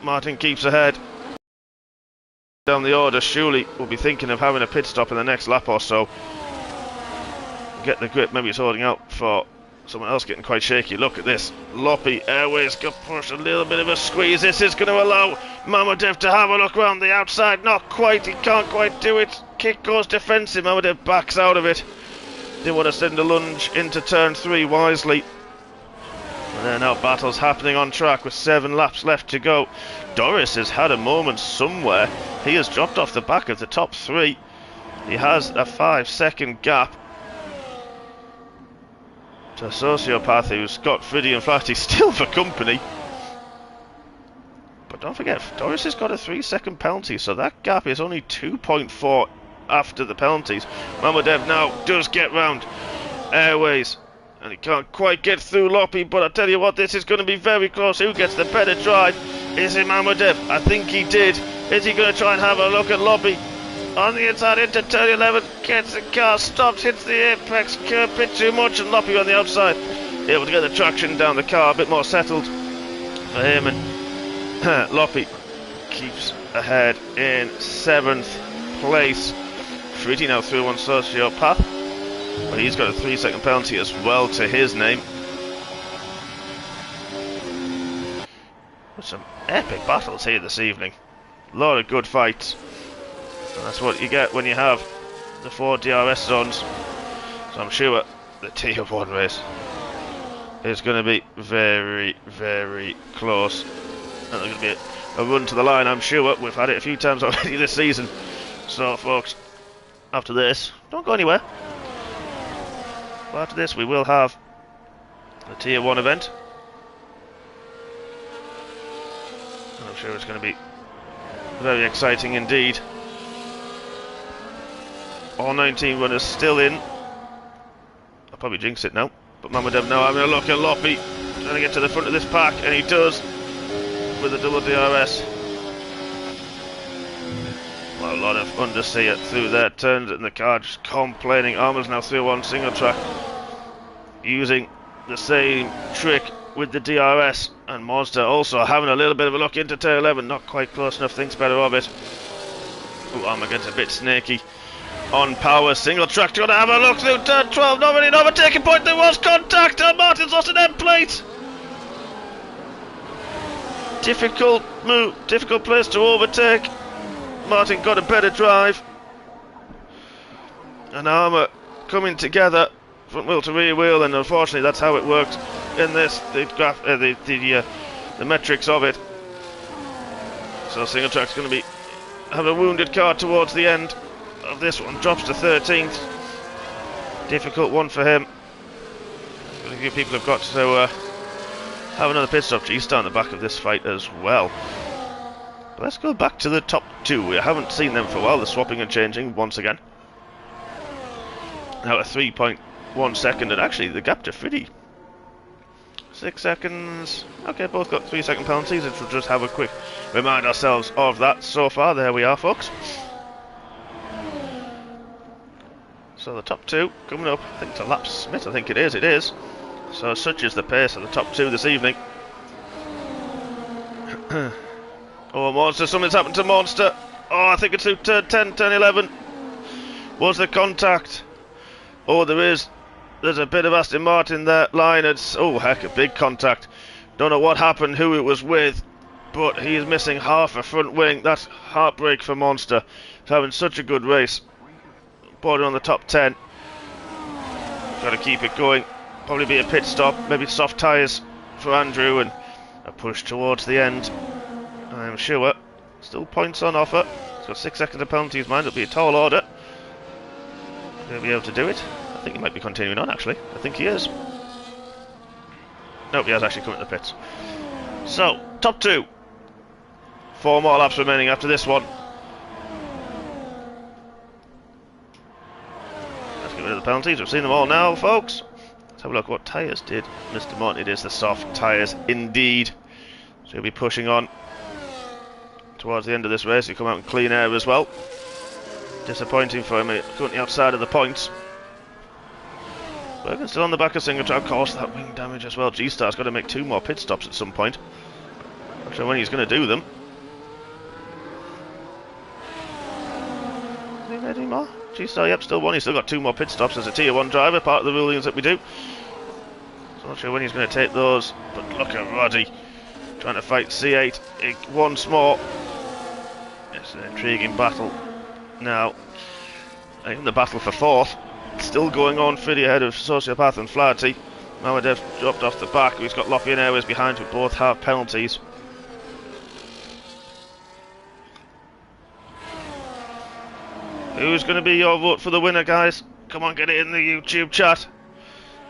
Martin keeps ahead. Down the order, surely we'll be thinking of having a pit stop in the next lap or so. Get the grip, maybe it's holding out for someone else getting quite shaky. Look at this. Loppy Airways got pushed, a little bit of a squeeze. This is going to allow Mamoudev to have a look around the outside. Not quite, he can't quite do it. Kick goes defensive, Mamoudev backs out of it. Didn't want to send a lunge into turn 3 wisely. And then now battles happening on track with 7 laps left to go. Doris has had a moment somewhere. He has dropped off the back of the top 3. He has a 5-second gap to a sociopath who's got Friddy and Flaherty still for company. But don't forget, Doris has got a 3-second penalty, so that gap is only 2.4 after the penalties. Mamoudev now does get round Airways. And he can't quite get through Loppy, but I tell you what, this is going to be very close. Who gets the better drive? Is it Mamoudev? I think he did. Is he going to try and have a look at Loppy? On the inside into turn 11, gets the car, stops, hits the apex curve a bit too much, and Loppy on the outside. Able to get the traction down the car, a bit more settled for him, and Loppy keeps ahead in 7th place. Fritty now through on sociopath. But he's got a 3-second penalty as well to his name. With some epic battles here this evening. A lot of good fights. And that's what you get when you have the 4 DRS zones. So I'm sure the Tier 1 race is going to be very, very close. And there's going to be a run to the line, I'm sure. We've had it a few times already this season. So folks, after this, don't go anywhere. But after this we will have the Tier 1 event. And I'm sure it's going to be very exciting indeed. All 19 runners still in. I'll probably jinx it now. But Mamoudev now having a look at Loppy. Trying to get to the front of this pack, and he does with a double DRS. Well, a lot of understeer through their turns, and the car just complaining. Armour's now through on single track, using the same trick with the DRS, and Monster also having a little bit of a look into turn 11, not quite close enough, thinks better of it. Ooh, Armour gets a bit snaky on power. Single track trying to have a look through turn 12, not really an overtaking point. There was contact, and Martin's lost an end plate. Difficult move, difficult place to overtake. Martin got a better drive. And Armour coming together, front wheel to rear wheel, and unfortunately that's how it worked in this, the metrics of it. So Single Track's going to have a wounded car towards the end of this one, drops to 13th. Difficult one for him. A few people have got to have another pit stop. G-Star in the back of this fight as well. But let's go back to the top two. We haven't seen them for a while. They're swapping and changing once again. Now a 3.1 second, and actually the gap to Friddy. 6 seconds. Okay, both got 3 second penalties. We'll just have a quick remind ourselves of that so far. There we are, folks. So the top two coming up. I think it's a lap Smith. I think it is. It is. So such is the pace of the top two this evening. Oh, Monster! Something's happened to Monster. Oh, I think it's turn 10, turn 11. Was there contact? Oh, there's a bit of Aston Martin there, line. It's, oh heck, a big contact. Don't know what happened, who it was with, but he is missing half a front wing. That's heartbreak for Monster. He's having such a good race. Border on the top 10. Got to keep it going. Probably be a pit stop, maybe soft tyres for Andrew, and a push towards the end. I'm sure. Still points on offer. He's got 6 seconds of penalties, mind. It'll be a tall order. He'll be able to do it. I think he might be continuing on, actually. I think he is. Nope, he has actually come to the pits. So, top two. 4 more laps remaining after this one. Let's get rid of the penalties. We've seen them all now, folks. Let's have a look what tyres did Mr. Martin. It is the soft tyres, indeed. So he'll be pushing on towards the end of this race. He'll come out in clean air as well. Disappointing for him, currently outside of the points. Bergen's still on the back of Single Track. Of course, that wing damage as well. G-Star's got to make 2 more pit stops at some point. Not sure when he's going to do them. Is he made any more? G-Star, yep, still one. He's still got 2 more pit stops as a tier 1 driver, part of the rulings that we do. So not sure when he's going to take those. But look at Roddy trying to fight C8 once more. It's an intriguing battle. Now, even the battle for 4th still going on. Fiddy ahead of Sociopath and Flaherty. Mamadev dropped off the back. He's got Loppy and Airways behind, who both have penalties. Who's going to be your vote for the winner, guys? Come on, get it in the YouTube chat.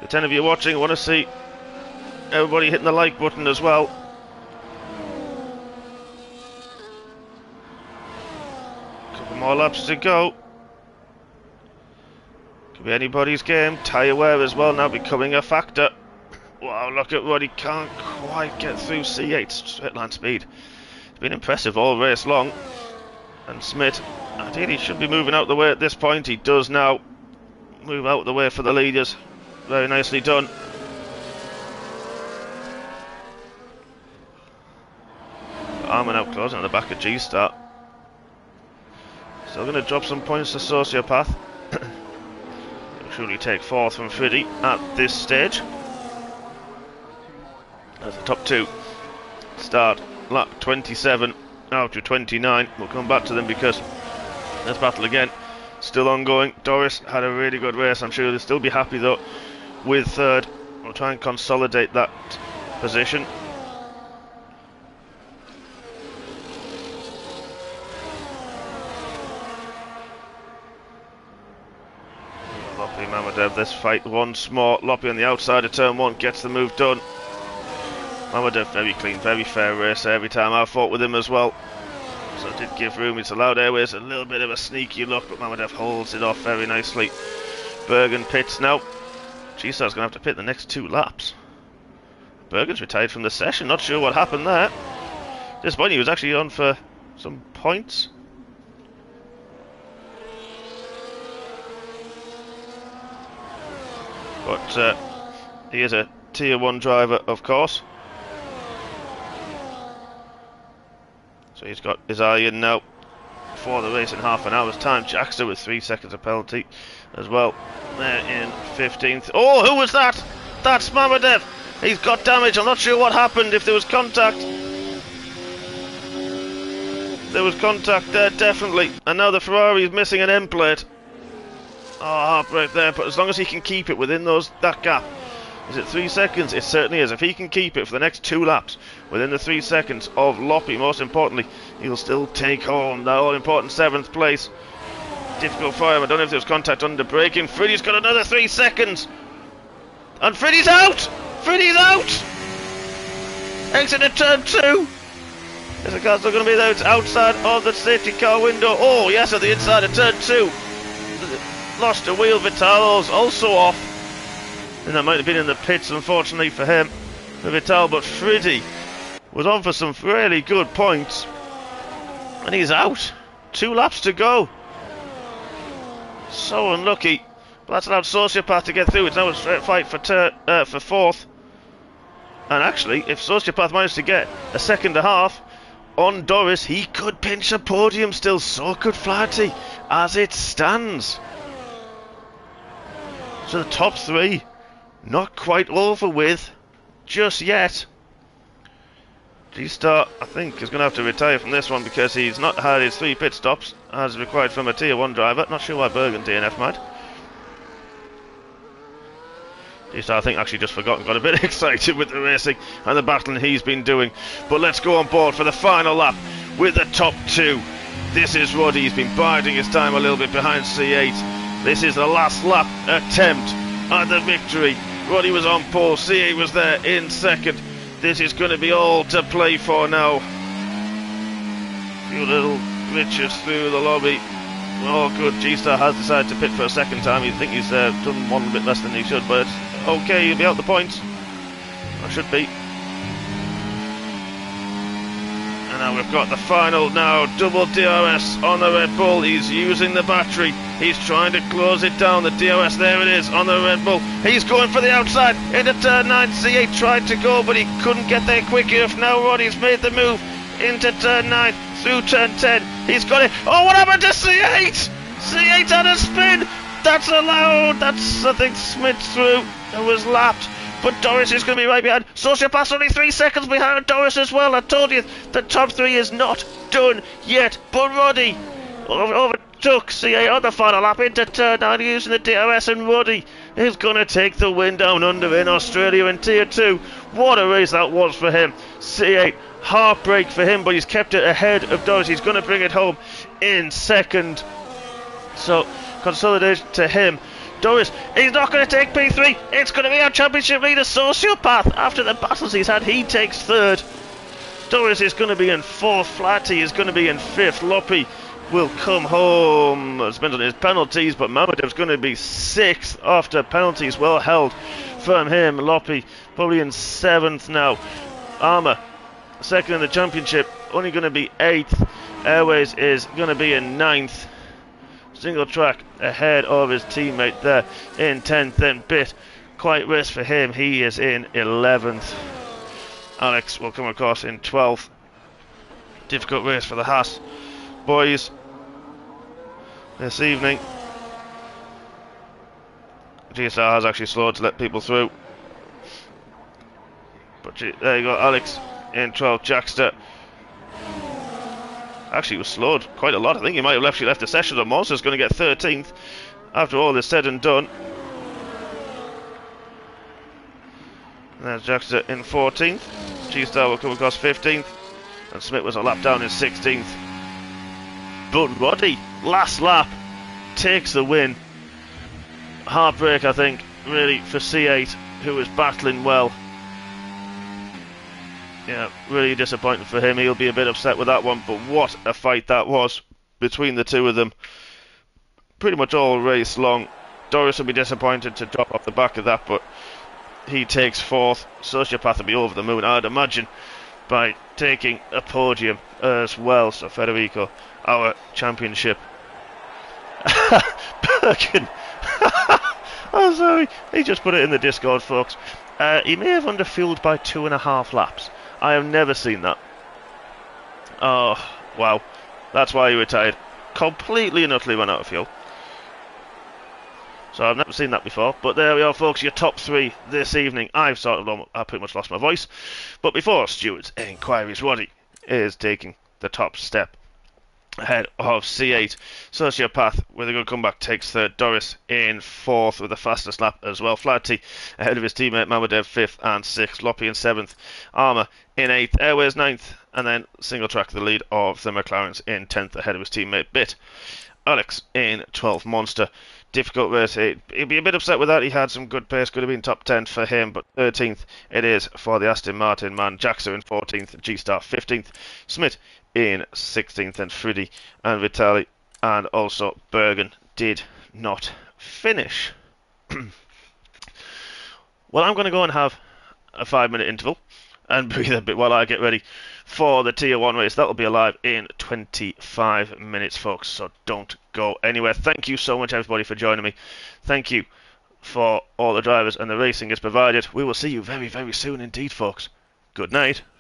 The 10 of you watching, I want to see everybody hitting the like button as well. Couple more laps to go. Could be anybody's game. Tyre wear as well now becoming a factor. Wow, look at Roddy, can't quite get through C8 straight line speed. It's been impressive all race long. And Smith, ideally, should be moving out the way at this point. He does now move out the way for the leaders. Very nicely done. Armour now closing on the back of G-Star. Still going to drop some points to Sociopath. He'll surely take 4th from Fiddy at this stage. That's the top 2. Start lap 27 out to 29. We'll come back to them because this battle again still ongoing. Doris had a really good race. I'm sure they'll still be happy though with 3rd. We'll try and consolidate that position. Loppy, Mamadev, this fight once more. Loppy on the outside of turn 1 gets the move done. Mamadev very clean, very fair race every time. I fought with him as well, so it did give room. It's allowed Airways a little bit of a sneaky look, but Mamadev holds it off very nicely. Bergen pits now. G-Star's going to have to pit the next 2 laps. Bergen's retired from the session, not sure what happened there. At this point he was actually on for some points. But he is a tier 1 driver, of course. So he's got his eye in now for the race in half an hour's time. Jackster with 3 seconds of penalty as well. There in 15th. Oh, who was that? That's Mamadev. He's got damage. I'm not sure what happened, if there was contact. There was contact there, definitely. And now the Ferrari is missing an end plate. Oh, heartbreak there, but as long as he can keep it within that gap. Is it 3 seconds? It certainly is. If he can keep it for the next 2 laps within the 3 seconds of Loppy, most importantly, he'll still take home that all-important 7th place. Difficult for him. I don't know if there was contact under braking. Friddy's got another 3 seconds. And Friddy's out! Friddy's out! Exit at turn 2. Is the car still going to be there? It's outside of the safety car window. Oh, yes, at the inside of turn 2. Lost a wheel. Vitalo's also off. And that might have been in the pits, unfortunately for him, for Vital, but Friddy was on for some really good points. And he's out. 2 laps to go. So unlucky. But that's allowed Sociopath to get through. It's now a straight fight for 4th. And actually, if Sociopath managed to get a second and a half on Doris, he could pinch a podium still. So could Flaherty, as it stands. So the top 3. Not quite over with just yet. G-Star, I think, is going to have to retire from this one because he's not had his 3 pit stops as required from a Tier 1 driver. Not sure why Bergen DNF might. G-Star, I think, actually just forgot, got a bit excited with the racing and the battling he's been doing. But let's go on board for the final lap with the top 2. This is Roddy. He's been biding his time a little bit behind C8. This is the last lap attempt at the victory. Roddy was on pole, C8 was there in second. This is going to be all to play for now. A few little glitches through the lobby. Oh good, G-Star has decided to pit for a second time. You'd think he's done one bit less than he should, but okay, he'll be out the points. Or should be. And now we've got the final now. Double DRS on the Red Bull. He's using the battery. He's trying to close it down. The DRS, there it is, on the Red Bull. He's going for the outside into turn 9. C8 tried to go, but he couldn't get there quick enough. Now Roddy's made the move into turn 9, through turn 10. He's got it. Oh, what happened to C8? C8 had a spin. That's allowed. That's, I think, Smith through. It was lapped. But Doris is going to be right behind. Sociopath's only 3 seconds behind Doris as well. I told you, the top 3 is not done yet. But Roddy overtook C8 on the final lap into turn 9 using the DRS, and Roddy is going to take the win down under in Australia in Tier 2. What a race that was for him. C8, heartbreak for him, but he's kept it ahead of Doris. He's going to bring it home in second. So, consolidation to him. Doris, he's not going to take P3. It's going to be our championship leader, Sociopath. After the battles he's had, he takes 3rd. Doris is going to be in 4th. Flatty is going to be in 5th. Loppy will come home. It depends on his penalties, but Mamadev's going to be 6th after penalties well held from him. Loppy probably in 7th now. Armour, 2nd in the championship, only going to be 8th. Airways is going to be in 9th. Single track ahead of his teammate there in 10th. Then Bit, quite race for him, he is in 11th. Alex will come across in 12th. Difficult race for the Haas boys this evening. GSR has actually slowed to let people through, but there you go, Alex in 12th. Jackster actually was slowed quite a lot. I think he might have actually left the session. The Monster's going to get 13th after all is said and done. And there's Jackster in 14th. G-Star will come across 15th. And Smith was a lap down in 16th. But Roddy, last lap, takes the win. Heartbreak, I think, really, for C8, who was battling well. Yeah, really disappointing for him. He'll be a bit upset with that one, but what a fight that was between the two of them. Pretty much all race long. Doris will be disappointed to drop off the back of that, but he takes 4th. Sociopath will be over the moon, I'd imagine, by taking a podium as well. So Federico, our championship. Birkin. Oh, sorry. He just put it in the Discord, folks. He may have underfueled by 2.5 laps. I have never seen that. Oh, wow. That's why he retired. Completely and utterly ran out of fuel. So I've never seen that before. But there we are, folks. Your top 3 this evening. I pretty much lost my voice. But before Stuart's inquiries, Roddy is taking the top step ahead of C8. Sociopath with a good comeback takes third. Doris in fourth with a fastest lap as well. Flaherty ahead of his teammate Mamadev fifth and sixth. Loppy in seventh. Armour in eighth. Airways ninth. And then single track the lead of the McLarens in 10th ahead of his teammate Bit. Alex in 12th. Monster. Difficult race. He'd be a bit upset with that. He had some good pace. Could have been top 10 for him. But 13th it is for the Aston Martin man. Jaxer in 14th. G-Star 15th. Smith in 16th. And Friddy and Vitali and also Bergen did not finish. Well, I'm going to go and have a 5-minute interval and breathe a bit while I get ready for the Tier 1 race. That'll be live in 25 minutes, folks, so don't go anywhere. Thank you so much, everybody, for joining me. Thank you for all the drivers and the racing is provided. We will see you very, very soon indeed, folks. Good night.